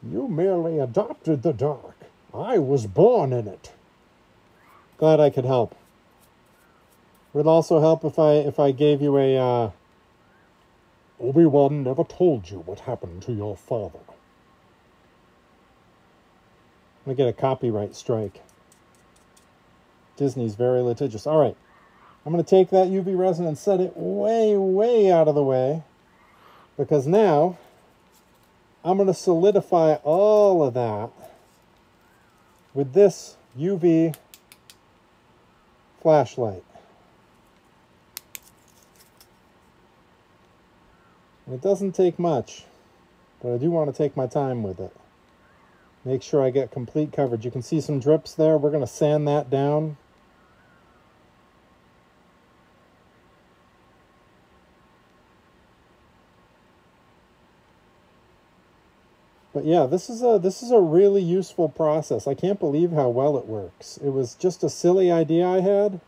You merely adopted the dark. I was born in it. Glad I could help. Would also help if I gave you a Obi-Wan never told you what happened to your father. I'm gonna get a copyright strike. Disney's very litigious. All right, I'm gonna take that UV resin and set it way, way out of the way, because now I'm going to solidify all of that with this UV flashlight. And it doesn't take much, but I do want to take my time with it. Make sure I get complete coverage. You can see some drips there. We're going to sand that down. But yeah, this is a really useful process. I can't believe how well it works. It was just a silly idea I had.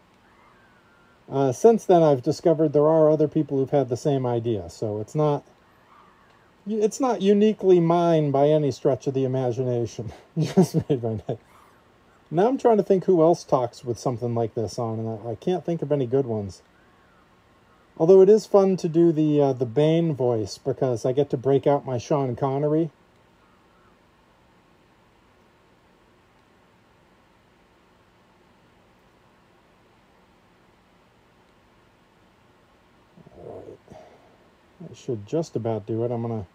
Since then, I've discovered there are other people who've had the same idea. So it's not uniquely mine by any stretch of the imagination. Just made my night. Now I'm trying to think who else talks with something like this on, and I can't think of any good ones. Although it is fun to do the Bane voice because I get to break out my Sean Connery. Should just about do it. I'm gonna,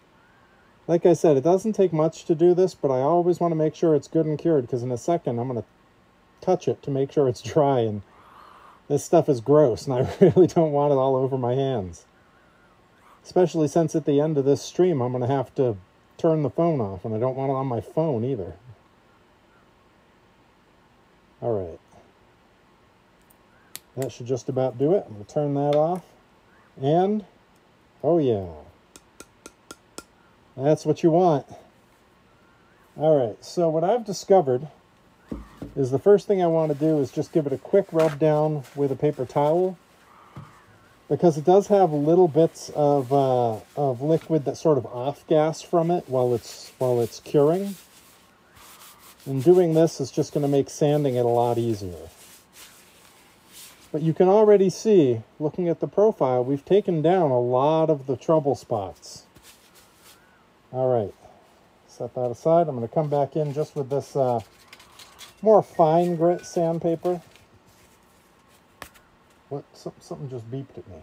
like I said, it doesn't take much to do this, but I always want to make sure it's good and cured, because in a second I'm gonna touch it to make sure it's dry, and this stuff is gross and I really don't want it all over my hands, especially since at the end of this stream I'm gonna have to turn the phone off, and I don't want it on my phone either. All right, that should just about do it. I'm gonna turn that off, and oh yeah, that's what you want. All right, so what I've discovered is the first thing I want to do is just give it a quick rub down with a paper towel, because it does have little bits of liquid that sort of off gas from it while it's curing. And doing this is just going to make sanding it a lot easier. But you can already see, looking at the profile, we've taken down a lot of the trouble spots. All right, set that aside. I'm going to come back in just with this more fine grit sandpaper. What? Something just beeped at me.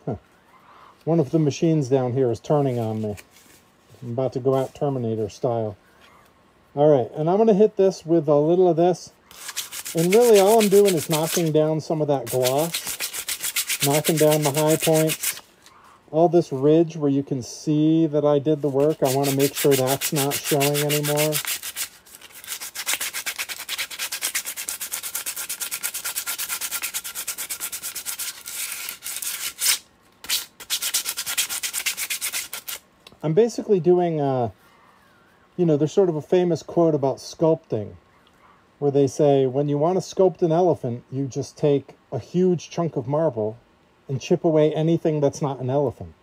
Huh. One of the machines down here is turning on me. I'm about to go out Terminator style. All right, and I'm going to hit this with a little of this. And really all I'm doing is knocking down some of that gloss, knocking down the high points. All this ridge where you can see that I did the work, I want to make sure that's not showing anymore. I'm basically doing, you know, there's sort of a famous quote about sculpting, where they say, when you want to sculpt an elephant, you just take a huge chunk of marble and chip away anything that's not an elephant.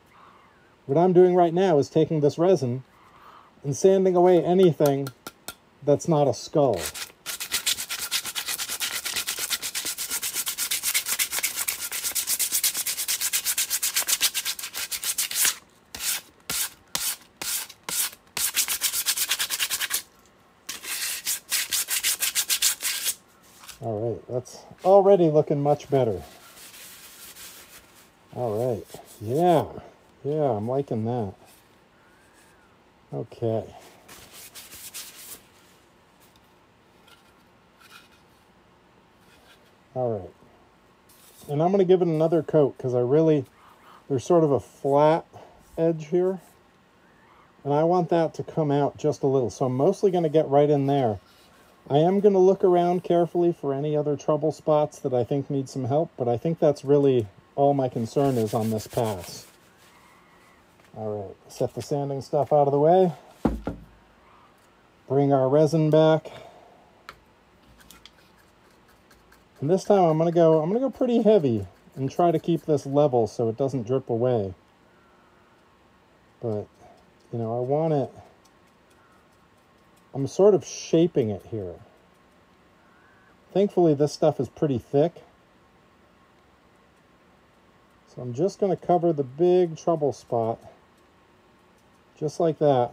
What I'm doing right now is taking this resin and sanding away anything that's not a skull. All right, that's already looking much better. All right, yeah, I'm liking that. Okay. All right. And I'm going to give it another coat because there's sort of a flat edge here. And I want that to come out just a little. So I'm mostly going to get right in there. I am going to look around carefully for any other trouble spots that I think need some help, but I think that's really all my concern is on this pass. All right, set the sanding stuff out of the way. Bring our resin back. And this time I'm gonna go pretty heavy and try to keep this level so it doesn't drip away. But, you know, I want it, I'm sort of shaping it here. Thankfully this stuff is pretty thick. So I'm just gonna cover the big trouble spot. Just like that.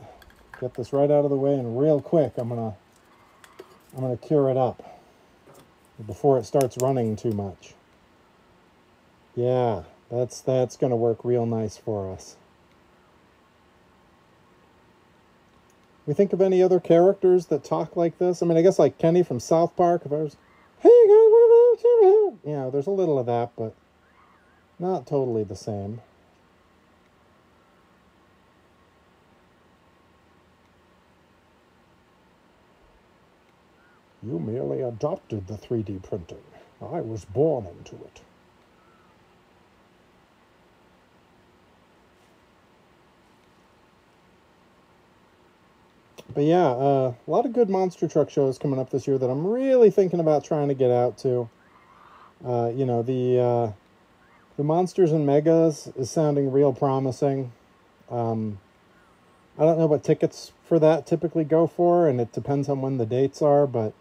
Get this right out of the way, and real quick I'm gonna cure it up before it starts running too much. Yeah, that's gonna work real nice for us. We think of any other characters that talk like this? I mean, I guess like Kenny from South Park, if I was, hey guys, what about you? You know, there's a little of that, but not totally the same. You merely adopted the 3D printing. I was born into it. But yeah, a lot of good monster truck shows coming up this year that I'm really thinking about trying to get out to. You know, the Monsters and Megas is sounding real promising. I don't know what tickets for that typically go for, and it depends on when the dates are, but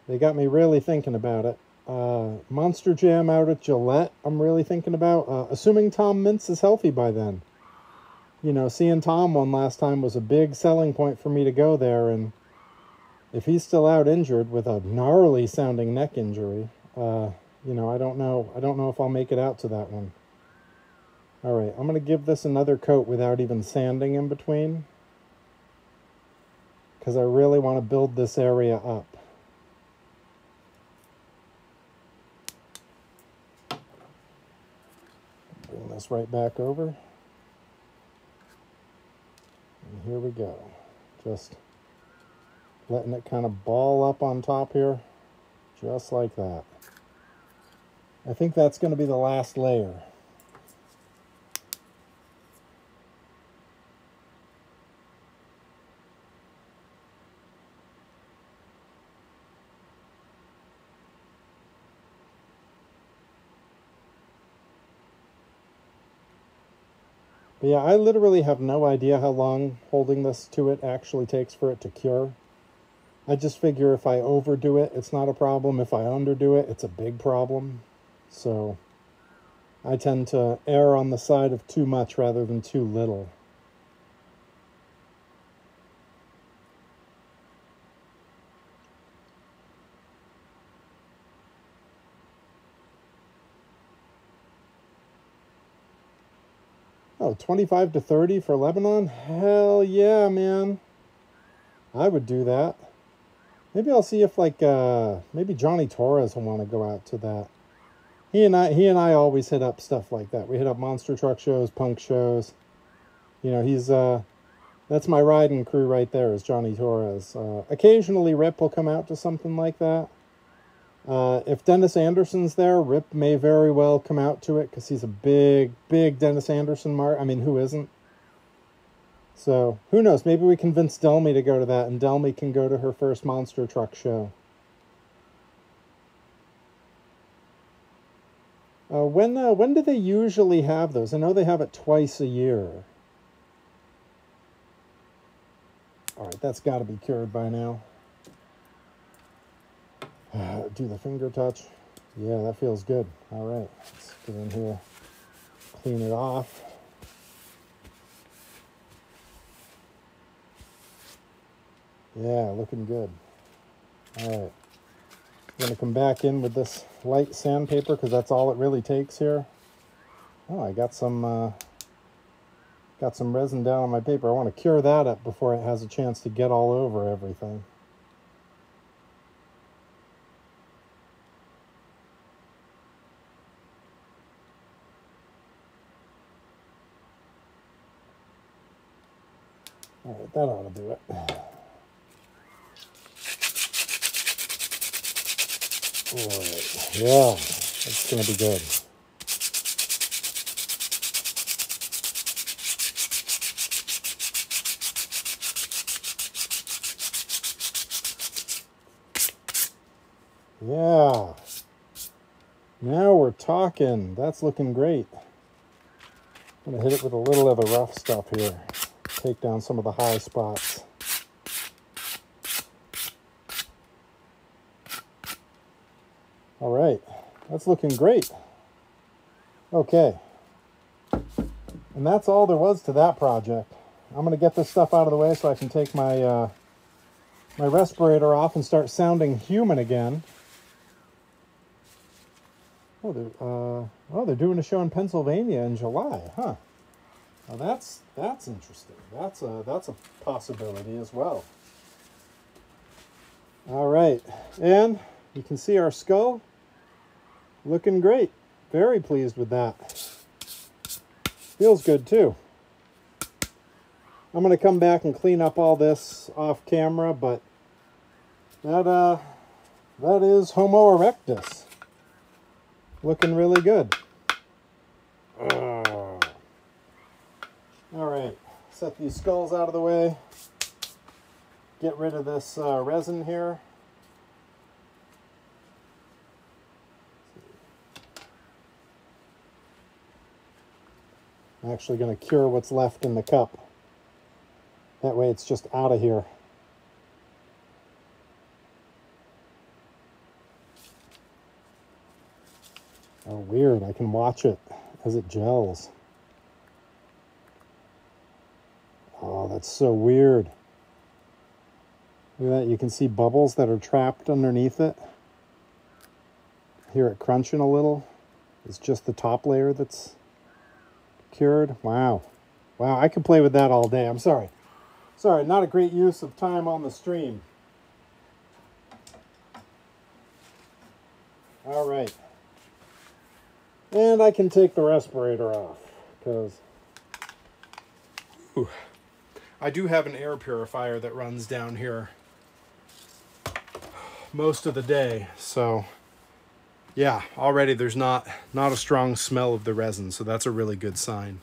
they got me really thinking about it. Monster Jam out at Gillette, I'm really thinking about, assuming Tom Mintz is healthy by then. You know, seeing Tom one last time was a big selling point for me to go there, and if he's still out injured with a gnarly sounding neck injury, you know, I don't know if I'll make it out to that one. All right, I'm going to give this another coat without even sanding in between, because I really want to build this area up. Bring this right back over. And here we go. Just letting it kind of ball up on top here, just like that. I think that's going to be the last layer. But yeah, I literally have no idea how long holding this to it actually takes for it to cure. I just figure if I overdo it, it's not a problem. If I underdo it, it's a big problem. So I tend to err on the side of too much rather than too little. Oh, 25 to 30 for Lebanon? Hell yeah, man. I would do that. Maybe I'll see if, like, maybe Johnny Torres will want to go out to that. He and I always hit up stuff like that. We hit up monster truck shows, punk shows. You know, he's, that's my riding crew right there, is Johnny Torres. Occasionally Rip will come out to something like that. If Dennis Anderson's there, Rip may very well come out to it, because he's a big Dennis Anderson mark. I mean, who isn't? So who knows? Maybe we convince Delmy to go to that, and Delmy can go to her first monster truck show. When do they usually have those? I know they have it twice a year. All right, that's got to be cured by now. Do the finger touch. Yeah, that feels good. All right, let's get in here, clean it off. Yeah, looking good. All right, I'm gonna come back in with this light sandpaper because that's all it really takes here. Oh, I got some resin down on my paper. I want to cure that up before it has a chance to get all over everything. All right, that ought to do it. All right, yeah, that's gonna be good. Yeah, now we're talking. That's looking great. I'm gonna hit it with a little of the rough stuff here. Take down some of the high spots. All right, that's looking great. Okay, and that's all there was to that project. I'm gonna get this stuff out of the way so I can take my my respirator off and start sounding human again. Oh, they're doing a show in Pennsylvania in July, huh? Well, that's interesting. That's a possibility as well. All right, and you can see our skull looking great. Very pleased with that. Feels good too. I'm gonna come back and clean up all this off camera, but that is Homo erectus. Looking really good. All right, set these skulls out of the way. Get rid of this resin here. I'm actually going to cure what's left in the cup. That way it's just out of here. Oh, weird. I can watch it as it gels. Oh, that's so weird. Look at that. You can see bubbles that are trapped underneath it. Hear it crunching a little. It's just the top layer that's cured. Wow. Wow, I could play with that all day. I'm sorry. Sorry, not a great use of time on the stream. All right. And I can take the respirator off because I do have an air purifier that runs down here most of the day. So yeah, already there's not a strong smell of the resin. So that's a really good sign.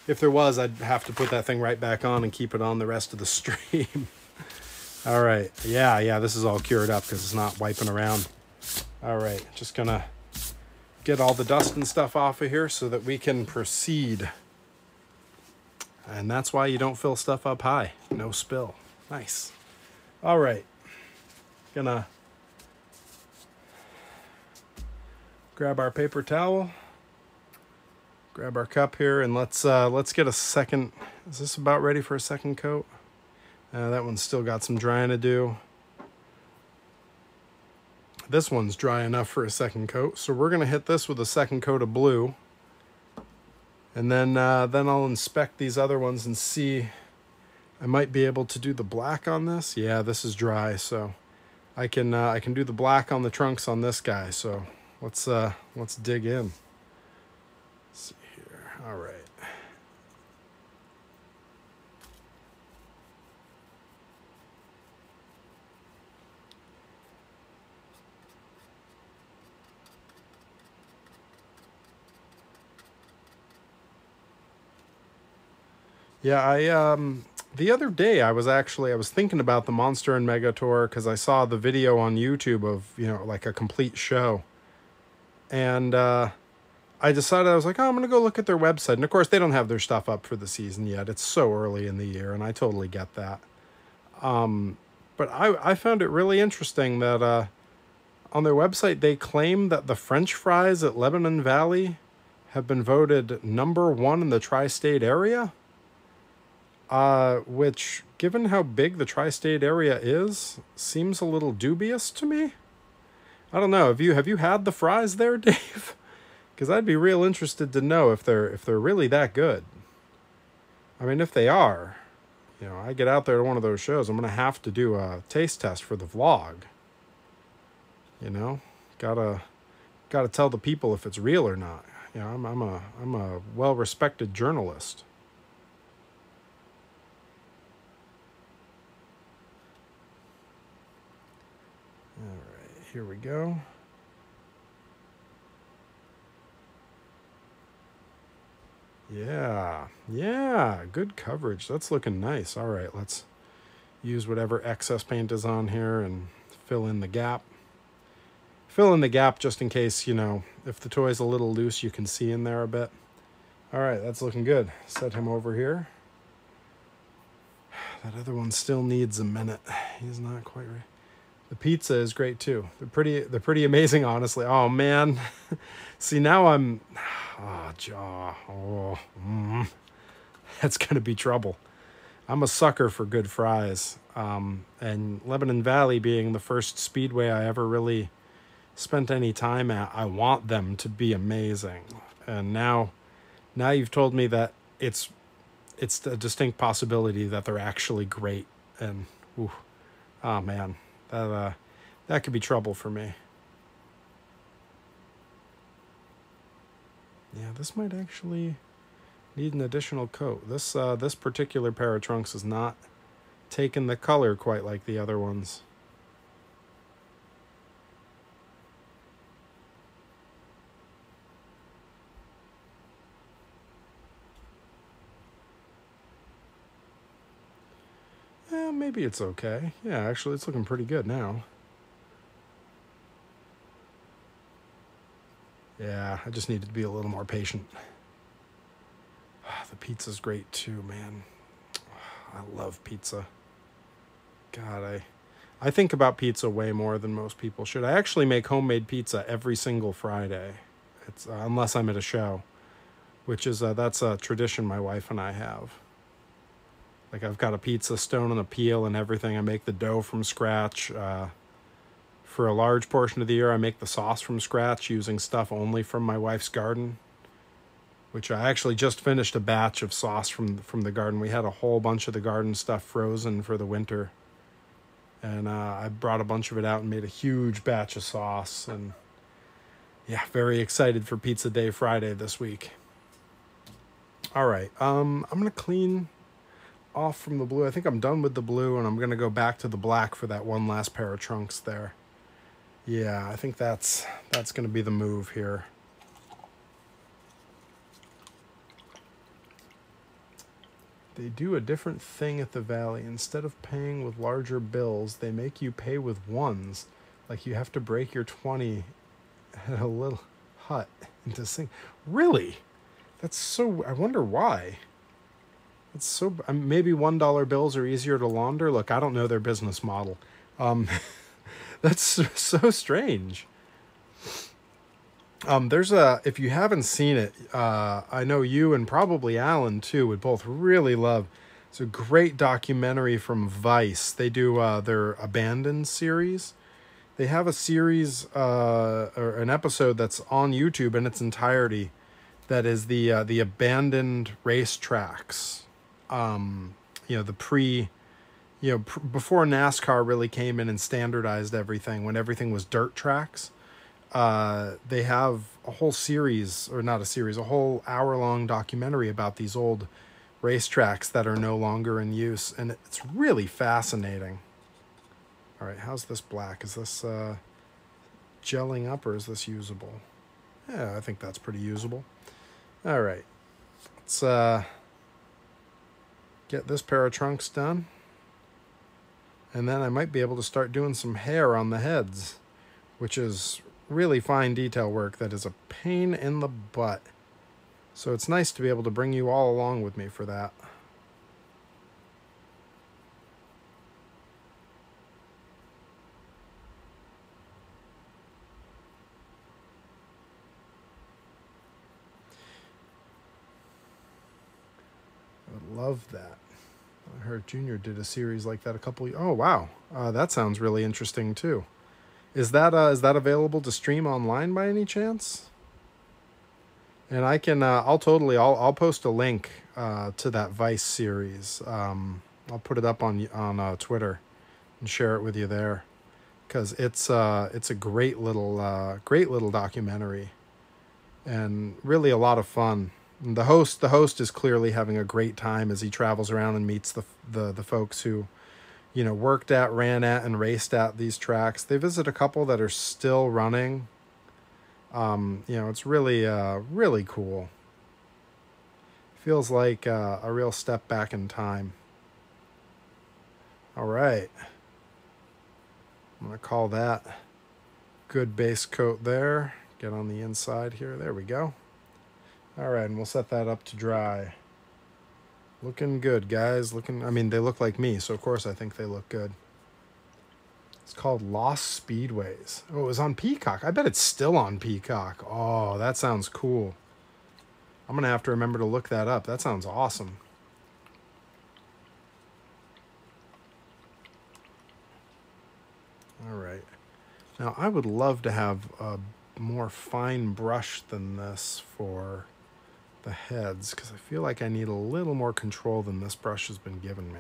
If there was, I'd have to put that thing right back on and keep it on the rest of the stream. All right. Yeah, this is all cured up because it's not wiping around. All right, just gonna get all the dust and stuff off of here so that we can proceed. And that's why you don't fill stuff up high. No spill. Nice. All right. Gonna grab our paper towel, grab our cup here, and let's get a second. Is this about ready for a second coat? That one's still got some drying to do. This one's dry enough for a second coat, so we're gonna hit this with a second coat of blue, and then I'll inspect these other ones and see. I might be able to do the black on this. Yeah, this is dry, so I can do the black on the trunks on this guy. So let's dig in. Let's see here. All right. Yeah, I the other day I was thinking about the Monster and Mega Tour because I saw the video on YouTube of, like a complete show. And I decided, I was like, oh, I'm going to go look at their website. And of course, they don't have their stuff up for the season yet. It's so early in the year, and I totally get that. But I found it really interesting that on their website, they claim that the French fries at Lebanon Valley have been voted #1 in the tri-state area. Which, given how big the tri-state area is, seems a little dubious to me. I don't know. Have you had the fries there, Dave? Because I'd be real interested to know if they're really that good. I mean, if they are, I get out there to one of those shows, I'm gonna have to do a taste test for the vlog. Gotta tell the people if it's real or not. I'm a well-respected journalist. All right, here we go. Yeah, good coverage. That's looking nice. All right, let's use whatever excess paint is on here and fill in the gap. Fill in the gap just in case, if the toy's a little loose, you can see in there a bit. All right, that's looking good. Set him over here. That other one still needs a minute. He's not quite ready. The pizza is great too. They're pretty amazing, honestly. Oh man. See, now I'm that's gonna be trouble. I'm a sucker for good fries. And Lebanon Valley being the first speedway I ever really spent any time at, I want them to be amazing. And now you've told me that it's a distinct possibility that they're actually great. And oh man, that could be trouble for me. Yeah, this might actually need an additional coat. This particular pair of trunks is not taking the color quite like the other ones. Maybe it's okay. Yeah, actually, it's looking pretty good now. Yeah, I just needed to be a little more patient. The pizza's great too, man. I love pizza. God, I think about pizza way more than most people should. I actually make homemade pizza every single Friday. It's unless I'm at a show, which is that's a tradition my wife and I have. Like, I've got a pizza stone and a peel and everything. I make the dough from scratch. For a large portion of the year, I make the sauce from scratch using stuff only from my wife's garden, which I actually just finished a batch of sauce from the garden. We had a whole bunch of the garden stuff frozen for the winter. And I brought a bunch of it out and made a huge batch of sauce. And yeah, very excited for Pizza Day Friday this week. All right, I'm going to clean off from the blue. I think I'm done with the blue, and I'm going to go back to the black for that one last pair of trunks there. Yeah, I think that's going to be the move here. They do a different thing at the Valley. Instead of paying with larger bills, they make you pay with ones. Like, you have to break your 20 at a little hut into sing. Really? That's so... I wonder why. It's so... maybe $1 bills are easier to launder. Look, I don't know their business model. That's so strange. There's if you haven't seen it, I know you and probably Alan too would both really love. It's a great documentary from Vice. They do their Abandoned series. They have a series or an episode that's on YouTube in its entirety that is the abandoned racetracks. Before NASCAR really came in and standardized everything, when everything was dirt tracks. They have a whole series, or not a series, a whole hour-long documentary about these old racetracks that are no longer in use, and it's really fascinating. All right, how's this black? Is this gelling up, or is this usable? Yeah, I think that's pretty usable. All right, let's get this pair of trunks done. And then I might be able to start doing some hair on the heads, which is really fine detail work that is a pain in the butt. So it's nice to be able to bring you all along with me for that. I love that. I heard Junior did a series like that a couple. Oh wow, that sounds really interesting too. Is that available to stream online by any chance? And I can I'll post a link to that Vice series. I'll put it up on Twitter and share it with you there, because it's a great little documentary and really a lot of fun. And the host is clearly having a great time as he travels around and meets the folks who, you know, worked at, ran at, and raced at these tracks. They visit a couple that are still running. You know, it's really really cool. Feels like a real step back in time. All right, I'm gonna call that good base coat there. Get on the inside here. There we go. All right, and we'll set that up to dry. Looking good, guys. I mean, they look like me, so of course I think they look good. It's called Lost Speedways. Oh, it was on Peacock. I bet it's still on Peacock. Oh, that sounds cool. I'm going to have to remember to look that up. That sounds awesome. All right. Now, I would love to have a more fine brush than this for the heads, because I feel like I need a little more control than this brush has been given me.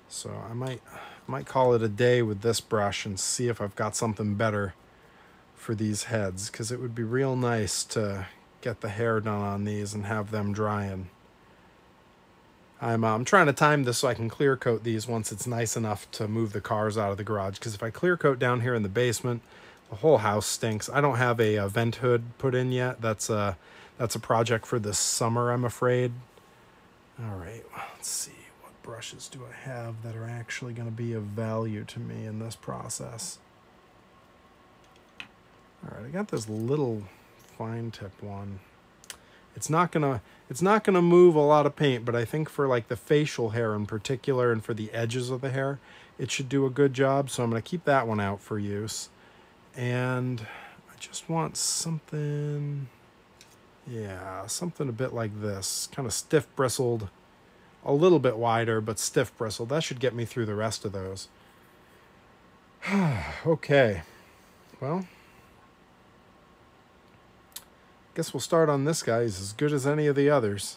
So I might call it a day with this brush and see if I've got something better for these heads, because it would be real nice to get the hair done on these and have them drying. I'm trying to time this so I can clear coat these once it's nice enough to move the cars out of the garage, because if I clear coat down here in the basement, the whole house stinks. I don't have a vent hood put in yet. That's a project for this summer, I'm afraid. All right, well, let's see. What brushes do I have that are actually going to be of value to me in this process? All right, I got this little fine tip one. It's not gonna move a lot of paint, but I think for like the facial hair in particular and for the edges of the hair, it should do a good job. So I'm gonna keep that one out for use. And I just want something, yeah, something a bit like this, kind of stiff bristled, a little bit wider, but stiff bristled. That should get me through the rest of those. Okay, well, guess we'll start on this guy. He's as good as any of the others.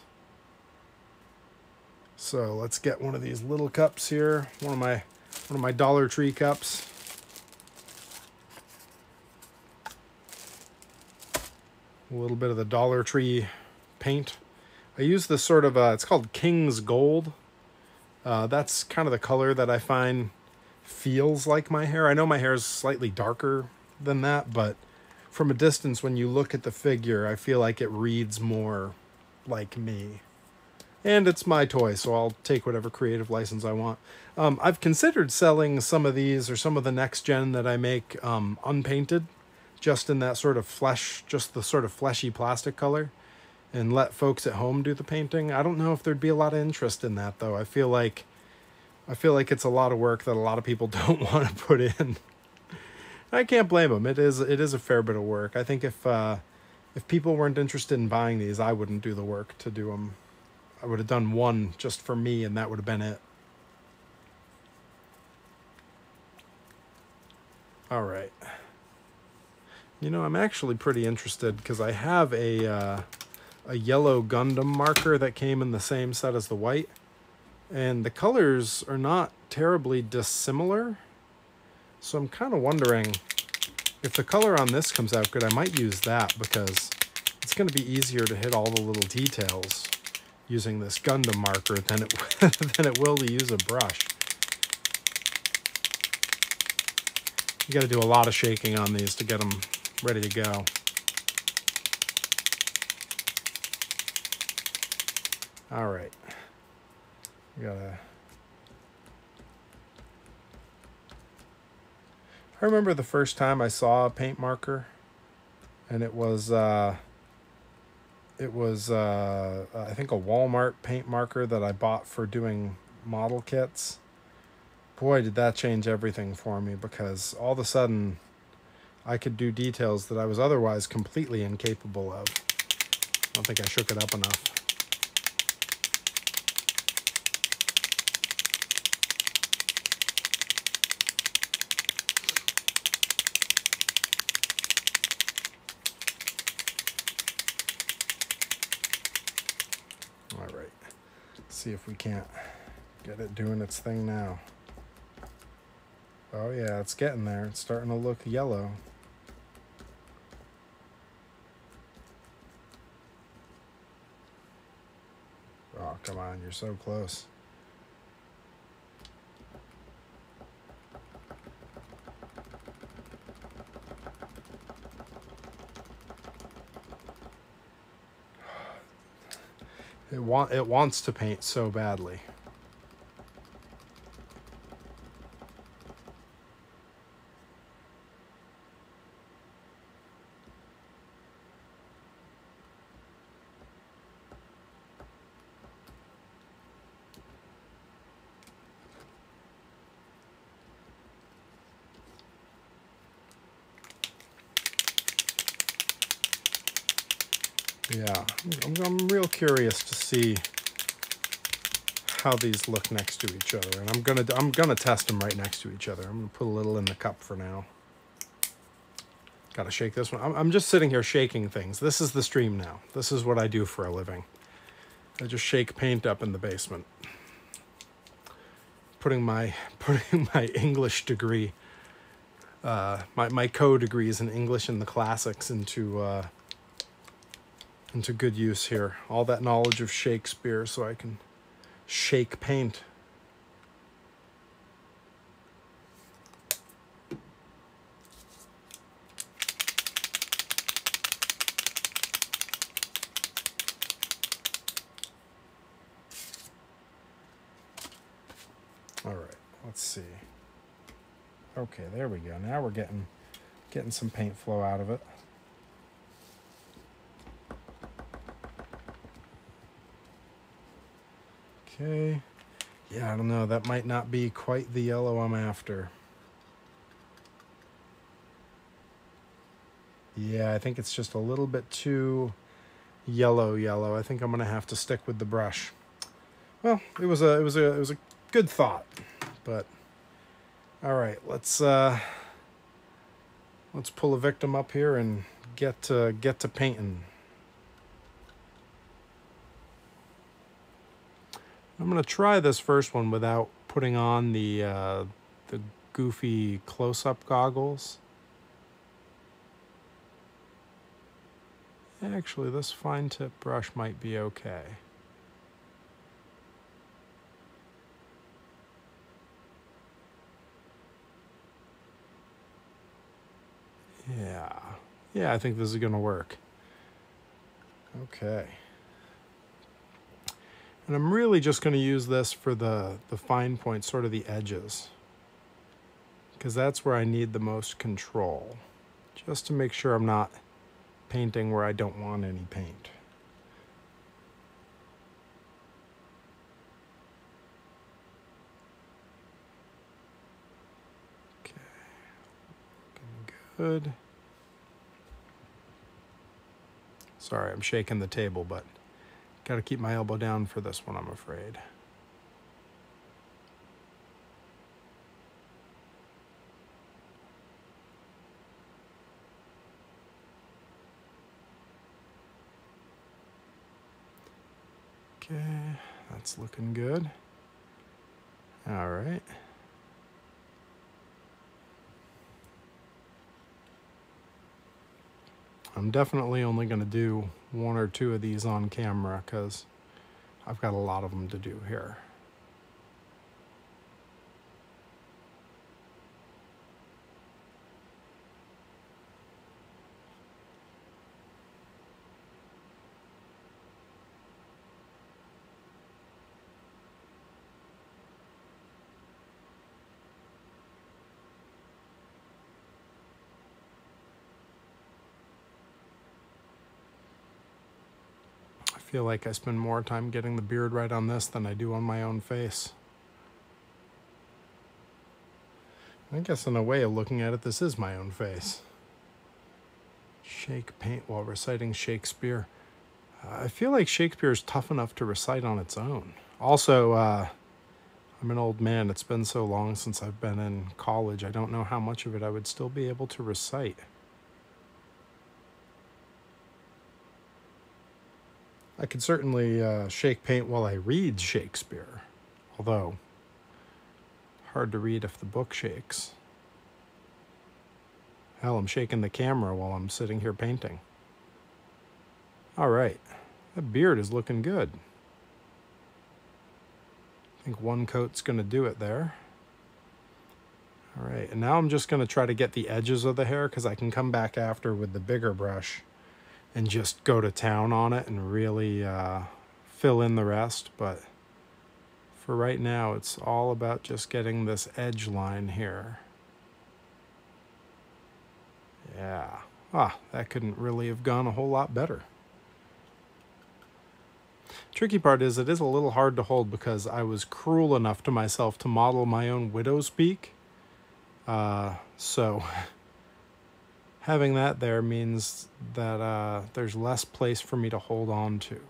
So let's get one of these little cups here, one of my Dollar Tree cups. A little bit of the Dollar Tree paint. I use this sort of, it's called King's Gold. That's kind of the color that I find feels like my hair. I know my hair is slightly darker than that, but from a distance, when you look at the figure, I feel like it reads more like me. And it's my toy, so I'll take whatever creative license I want. I've considered selling some of these or some of the next gen that I make unpainted, just in that sort of flesh, just the sort of fleshy plastic color, and let folks at home do the painting. I don't know if there'd be a lot of interest in that, though. I feel like it's a lot of work that a lot of people don't want to put in. I can't blame them. It is a fair bit of work. I think if people weren't interested in buying these, I wouldn't do the work to do them. I would have done one just for me, and that would have been it. All right. You know, I'm actually pretty interested because I have a yellow Gundam marker that came in the same set as the white, and the colors are not terribly dissimilar. So I'm kind of wondering if the color on this comes out good, I might use that, because it's going to be easier to hit all the little details using this Gundam marker than it will to use a brush. You got to do a lot of shaking on these to get them ready to go. All right. I remember the first time I saw a paint marker, and it was I think a Walmart paint marker that I bought for doing model kits. Boy, did that change everything for me, because all of a sudden I could do details that I was otherwise completely incapable of. I don't think I shook it up enough. All right, let's see if we can't get it doing its thing now. Oh yeah, it's getting there. It's starting to look yellow. Oh, come on, you're so close. It wants to paint so badly. Yeah, I'm real curious to see how these look next to each other, and I'm gonna test them right next to each other. I'm gonna put a little in the cup for now. Gotta shake this one. I'm just sitting here shaking things. This is the stream now. This is what I do for a living. I just shake paint up in the basement. Putting my English degree, my co-degrees in English and the classics into good use here. All that knowledge of Shakespeare, so I can shake paint. All right, let's see. Okay, there we go. Now we're getting some paint flow out of it. Okay. Yeah, I don't know. That might not be quite the yellow I'm after. Yeah, I think it's just a little bit too yellow. I think I'm gonna have to stick with the brush. Well, it was a good thought, but all right, let's pull a victim up here and get to painting. I'm gonna try this first one without putting on the goofy close-up goggles. Actually, this fine tip brush might be okay. Yeah, I think this is gonna work. Okay. And I'm really just gonna use this for the fine points, sort of the edges, because that's where I need the most control, just to make sure I'm not painting where I don't want any paint. Okay, looking good. Sorry, I'm shaking the table, but gotta keep my elbow down for this one, I'm afraid. Okay, that's looking good. All right. I'm definitely only going to do one or two of these on camera because I've got a lot of them to do here. feel like I spend more time getting the beard right on this than I do on my own face. I guess in a way of looking at it, this is my own face. Shake paint while reciting Shakespeare. I feel like Shakespeare is tough enough to recite on its own. Also, I'm an old man. It's been so long since I've been in college. I don't know how much of it I would still be able to recite. I could certainly shake paint while I read Shakespeare, although hard to read if the book shakes. Hell, I'm shaking the camera while I'm sitting here painting. All right, that beard is looking good. I think one coat's gonna do it there. All right, and now I'm just gonna try to get the edges of the hair because I can come back after with the bigger brush and just go to town on it and really fill in the rest. But for right now, it's all about just getting this edge line here. Yeah, that couldn't really have gone a whole lot better. Tricky part is it is a little hard to hold because I was cruel enough to myself to model my own widow's peak. So having that there means that there's less place for me to hold on to.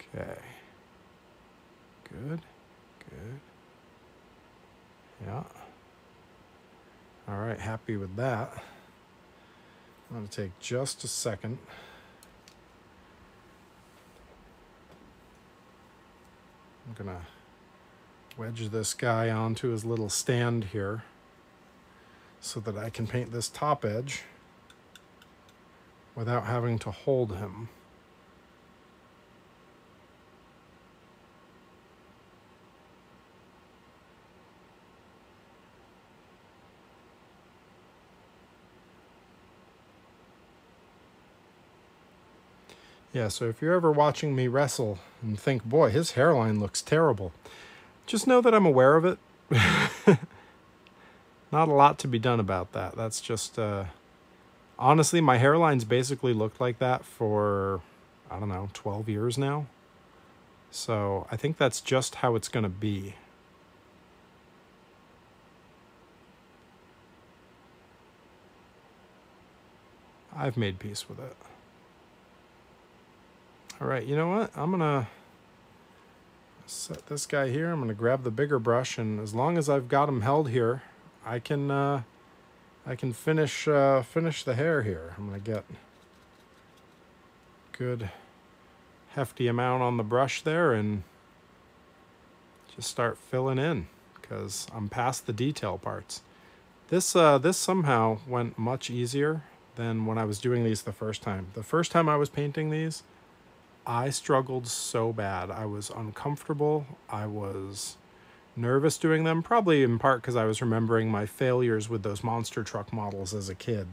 Okay. Good. Good. Yeah. All right, happy with that. I'm going to take just a second. I'm going to wedge this guy onto his little stand here so that I can paint this top edge without having to hold him. Yeah, so if you're ever watching me wrestle and think, boy, his hairline looks terrible, just know that I'm aware of it. Not a lot to be done about that. That's just, honestly, my hairline's basically looked like that for, I don't know, 12 years now. So I think that's just how it's going to be. I've made peace with it. All right, you know what? I'm gonna set this guy here. I'm gonna grab the bigger brush, and as long as I've got him held here, I can finish the hair here. I'm gonna get good hefty amount on the brush there and just start filling in because I'm past the detail parts. This somehow went much easier than when I was doing these the first time. The first time I was painting these, I struggled so bad. I was uncomfortable. I was nervous doing them, probably in part because I was remembering my failures with those monster truck models as a kid.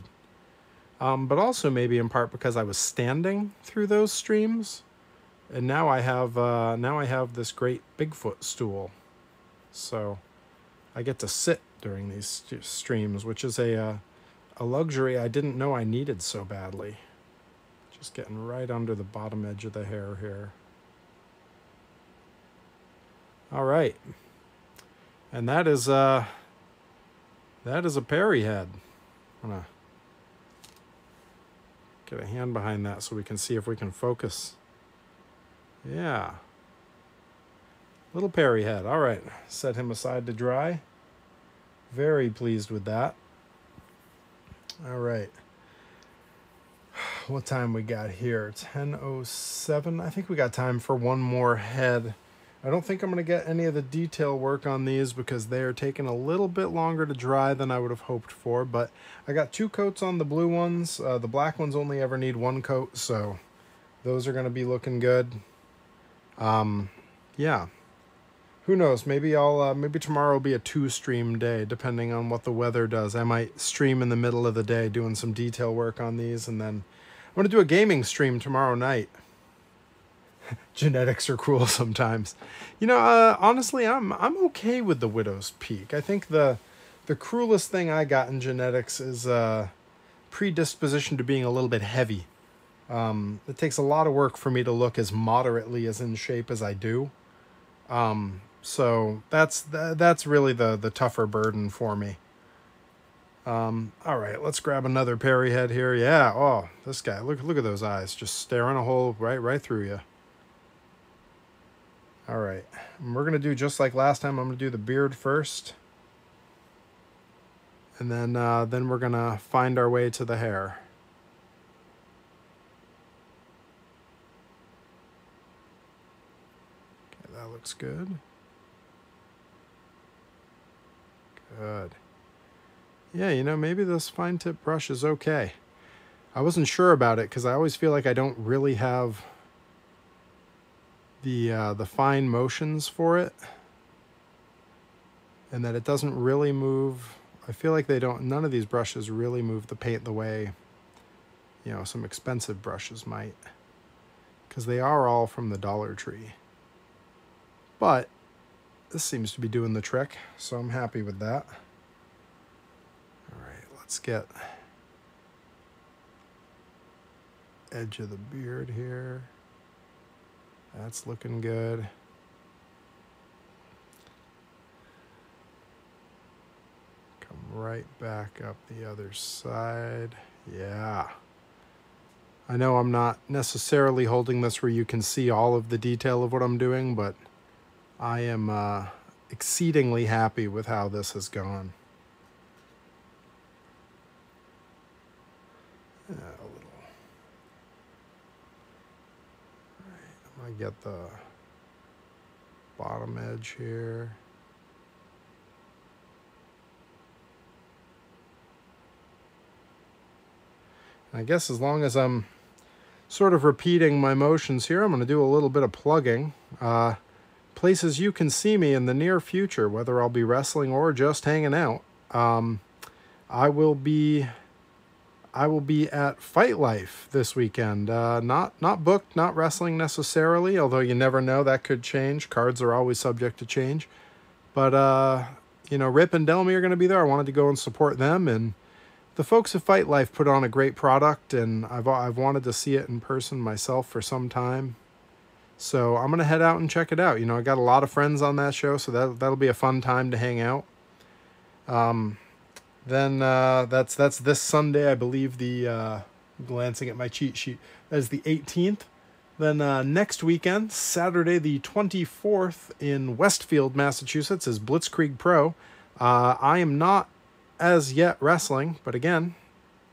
But also maybe in part because I was standing through those streams, and now I have this great Bigfoot stool, so I get to sit during these streams, which is a luxury I didn't know I needed so badly. Just getting right under the bottom edge of the hair here. All right, and that is a Perry head. I'm gonna get a hand behind that so we can see if we can focus. Yeah, little Perry head. All right, set him aside to dry. Very pleased with that. All right. What time we got here? 10:07. I think we got time for one more head. I don't think I'm going to get any of the detail work on these because they are taking a little bit longer to dry than I would have hoped for, but I got 2 coats on the blue ones. The black ones only ever need 1 coat, so those are going to be looking good. Yeah. Who knows? Maybe maybe tomorrow will be a 2-stream day, depending on what the weather does. I might stream in the middle of the day doing some detail work on these, and then I'm going to do a gaming stream tomorrow night. Genetics are cruel sometimes. You know, honestly, I'm okay with the Widow's Peak. I think the the cruelest thing I got in genetics is predisposition to being a little bit heavy. It takes a lot of work for me to look as moderately as in shape as I do. So that's really the tougher burden for me. All right, let's grab another Perry head here. Yeah, oh, this guy, look at those eyes, just staring a hole right through you. All right, and we're gonna do just like last time. I'm gonna do the beard first, and then we're gonna find our way to the hair. Okay, that looks good. Good. Yeah, you know, maybe this fine tip brush is okay. I wasn't sure about it because I always feel like I don't really have the fine motions for it, and that it doesn't really move. I feel like none of these brushes really move the paint the way, you know, some expensive brushes might, because they are all from the Dollar Tree. But this seems to be doing the trick, so I'm happy with that. All right, let's get edge of the beard here. That's looking good. Come right back up the other side. Yeah. I know I'm not necessarily holding this where you can see all of the detail of what I'm doing, but I am exceedingly happy with how this has gone. Yeah, a little. All right, I'm gonna get the bottom edge here. And I guess as long as I'm sort of repeating my motions here, I'm going to do a little bit of plugging. Places you can see me in the near future, whether I'll be wrestling or just hanging out. I will be at Fight Life this weekend. Not booked, not wrestling necessarily, although you never know, that could change. Cards are always subject to change. But you know, Rip and Delmy are going to be there. I wanted to go and support them, and the folks at Fight Life put on a great product, and I've wanted to see it in person myself for some time. So I'm going to head out and check it out. You know, I got a lot of friends on that show, so that'll be a fun time to hang out. Then that's this Sunday, I believe, glancing at my cheat sheet, that is the 18th. Then next weekend, Saturday the 24th in Westfield, Massachusetts, is Blitzkrieg Pro. I am not as yet wrestling, but again,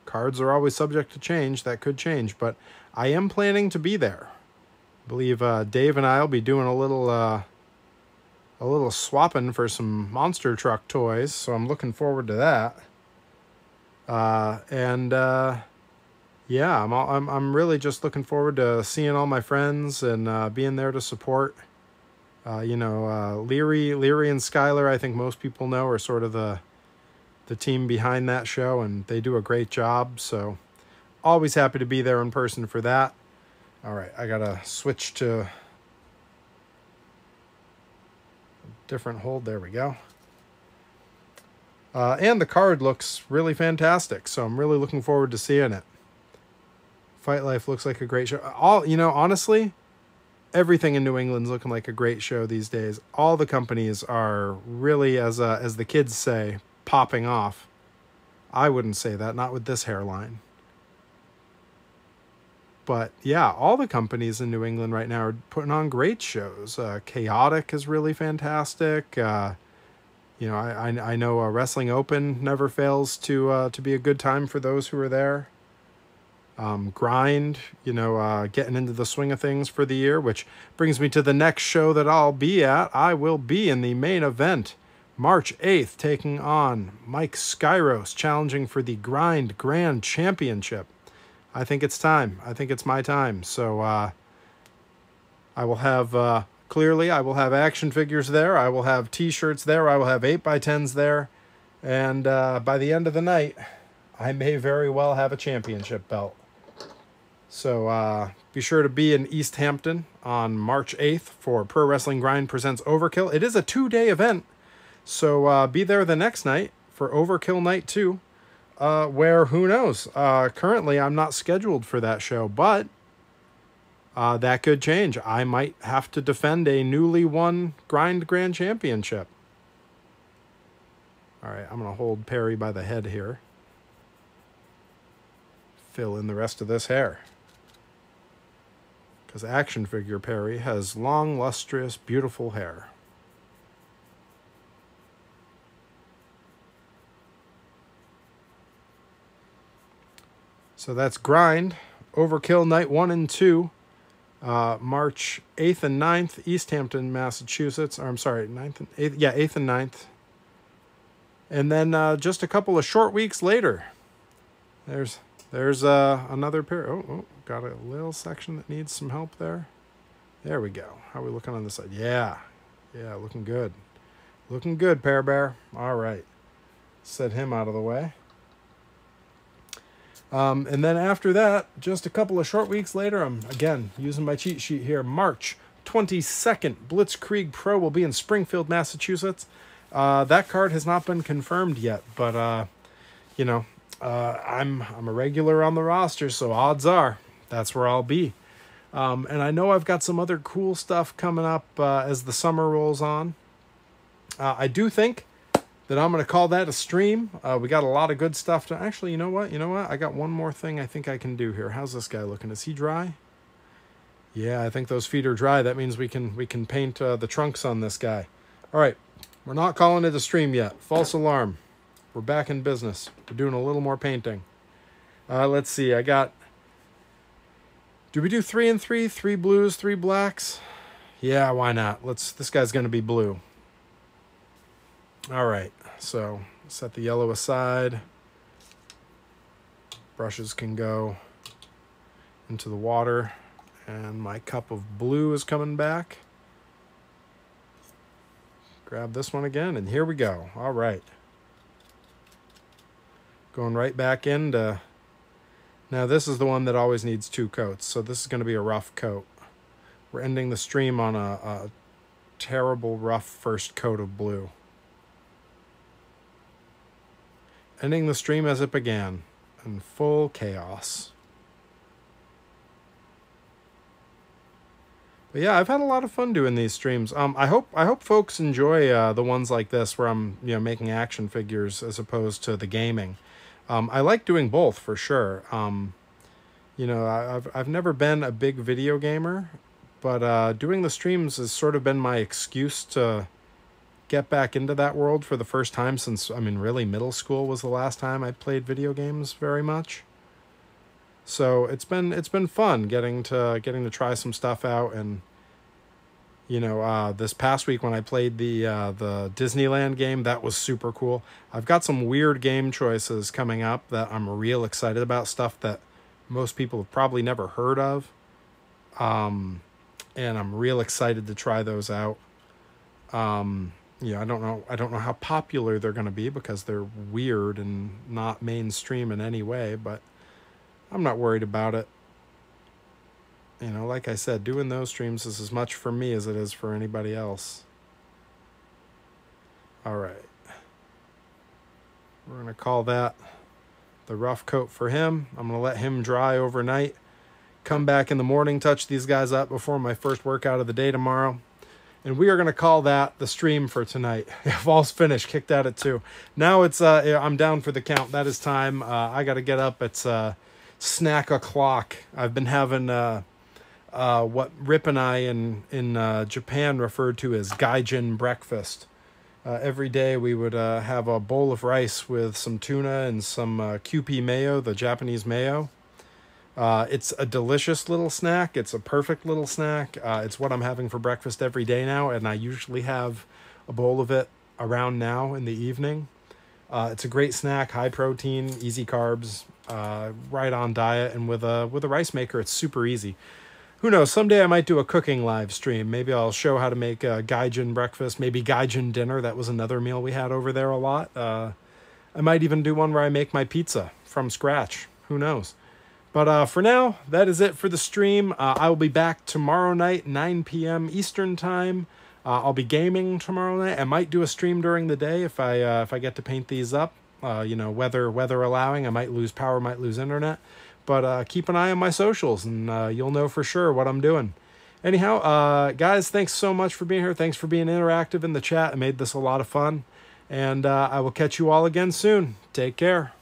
cards are always subject to change. That could change, but I am planning to be there. I believe Dave and I will be doing a little swapping for some monster truck toys, so I'm looking forward to that. Yeah, I'm really just looking forward to seeing all my friends and being there to support. You know, Leary and Skylar, I think most people know, are sort of the team behind that show, and they do a great job. So always happy to be there in person for that. All right, I gotta switch to a different hold. There we go. And the card looks really fantastic, so I'm really looking forward to seeing it. Fight Life looks like a great show. You know, honestly, everything in New England's looking like a great show these days. All the companies are really, as the kids say, popping off. I wouldn't say that, not with this hairline. But yeah, all the companies in New England right now are putting on great shows. Chaotic is really fantastic. You know, I know Wrestling Open never fails to be a good time for those who are there. Grind, you know, getting into the swing of things for the year, which brings me to the next show that I'll be at. I will be in the main event, March 8th, taking on Mike Skyros, challenging for the Grind Grand Championship. I think it's time. I think it's my time. So I will have, clearly, I will have action figures there. I will have t-shirts there. I will have 8x10s there. And by the end of the night, I may very well have a championship belt. So be sure to be in East Hampton on March 8th for Pro Wrestling Grind Presents Overkill. It is a 2-day event. So be there the next night for Overkill Night 2, where, who knows, currently I'm not scheduled for that show, but that could change. I might have to defend a newly won Grind Grand Championship. All right, I'm going to hold Perry by the head here. Fill in the rest of this hair. Because action figure Perry has long, lustrous, beautiful hair. So that's Grind, Overkill Night 1 and 2, March 8th and 9th, East Hampton, Massachusetts. Or, I'm sorry, 9th and 8th. Yeah, 8th and 9th. And then just a couple of short weeks later, there's another pair. Oh, got a little section that needs some help there. There we go. How are we looking on this side? Yeah, looking good. Looking good, Pear Bear. All right. Set him out of the way. And then after that, just a couple of short weeks later, I'm, again, using my cheat sheet here, March 22nd, Blitzkrieg Pro will be in Springfield, Massachusetts. That card has not been confirmed yet, but, you know, I'm a regular on the roster, so odds are that's where I'll be. And I know I've got some other cool stuff coming up as the summer rolls on. I do think that I'm going to call that a stream. We got a lot of good stuff to... Actually, you know what? I got one more thing I think I can do here. How's this guy looking? Is he dry? Yeah, I think those feet are dry. That means we can paint the trunks on this guy. All right. We're not calling it a stream yet. False alarm. We're back in business. We're doing a little more painting. Let's see. I got... Do we do 3 and 3? 3 blues, 3 blacks? Yeah, why not? This guy's going to be blue. All right. So set the yellow aside. Brushes can go into the water. And my cup of blue is coming back. Grab this one again, and here we go. All right. Going right back into... Now, this is the one that always needs 2 coats, so this is going to be a rough coat. We're ending the stream on a terrible, rough first coat of blue. Ending the stream as it began, in full chaos. But yeah, I've had a lot of fun doing these streams. I hope folks enjoy the ones like this where I'm making action figures as opposed to the gaming. I like doing both for sure. I've never been a big video gamer, but doing the streams has sort of been my excuse to get back into that world for the first time since, really middle school was the last time I played video games very much. So it's been fun getting to try some stuff out. And this past week when I played the Disneyland game, that was super cool. I've got some weird game choices coming up that I'm real excited about, stuff that most people have probably never heard of. And I'm real excited to try those out. I don't know how popular they're going to be because they're weird and not mainstream in any way, but I'm not worried about it. Like I said, doing those streams is as much for me as it is for anybody else. All right. We're going to call that the rough coat for him. I'm going to let him dry overnight. Come back in the morning, touch these guys up before my first workout of the day tomorrow. And we are going to call that the stream for tonight. False finish, kicked out at 2. Now it's, I'm down for the count. That is time. I got to get up. It's snack o'clock. I've been having what Rip and I in Japan referred to as gaijin breakfast. Every day we would have a bowl of rice with some tuna and some QP mayo, the Japanese mayo. It's a delicious little snack. It's a perfect little snack. It's what I'm having for breakfast every day now, and I usually have a bowl of it around now in the evening. It's a great snack, high protein, easy carbs, right on diet, and with a rice maker, it's super easy. Who knows? Someday I might do a cooking live stream. Maybe I'll show how to make a gaijin breakfast, maybe gaijin dinner. That was another meal we had over there a lot. I might even do one where I make my pizza from scratch. Who knows? But for now, that is it for the stream. I will be back tomorrow night, 9 p.m. Eastern Time. I'll be gaming tomorrow night. I might do a stream during the day if I get to paint these up. You know, weather allowing. I might lose power, might lose internet. But keep an eye on my socials, and you'll know for sure what I'm doing. Anyhow, guys, thanks so much for being here. Thanks for being interactive in the chat. It made this a lot of fun. And I will catch you all again soon. Take care.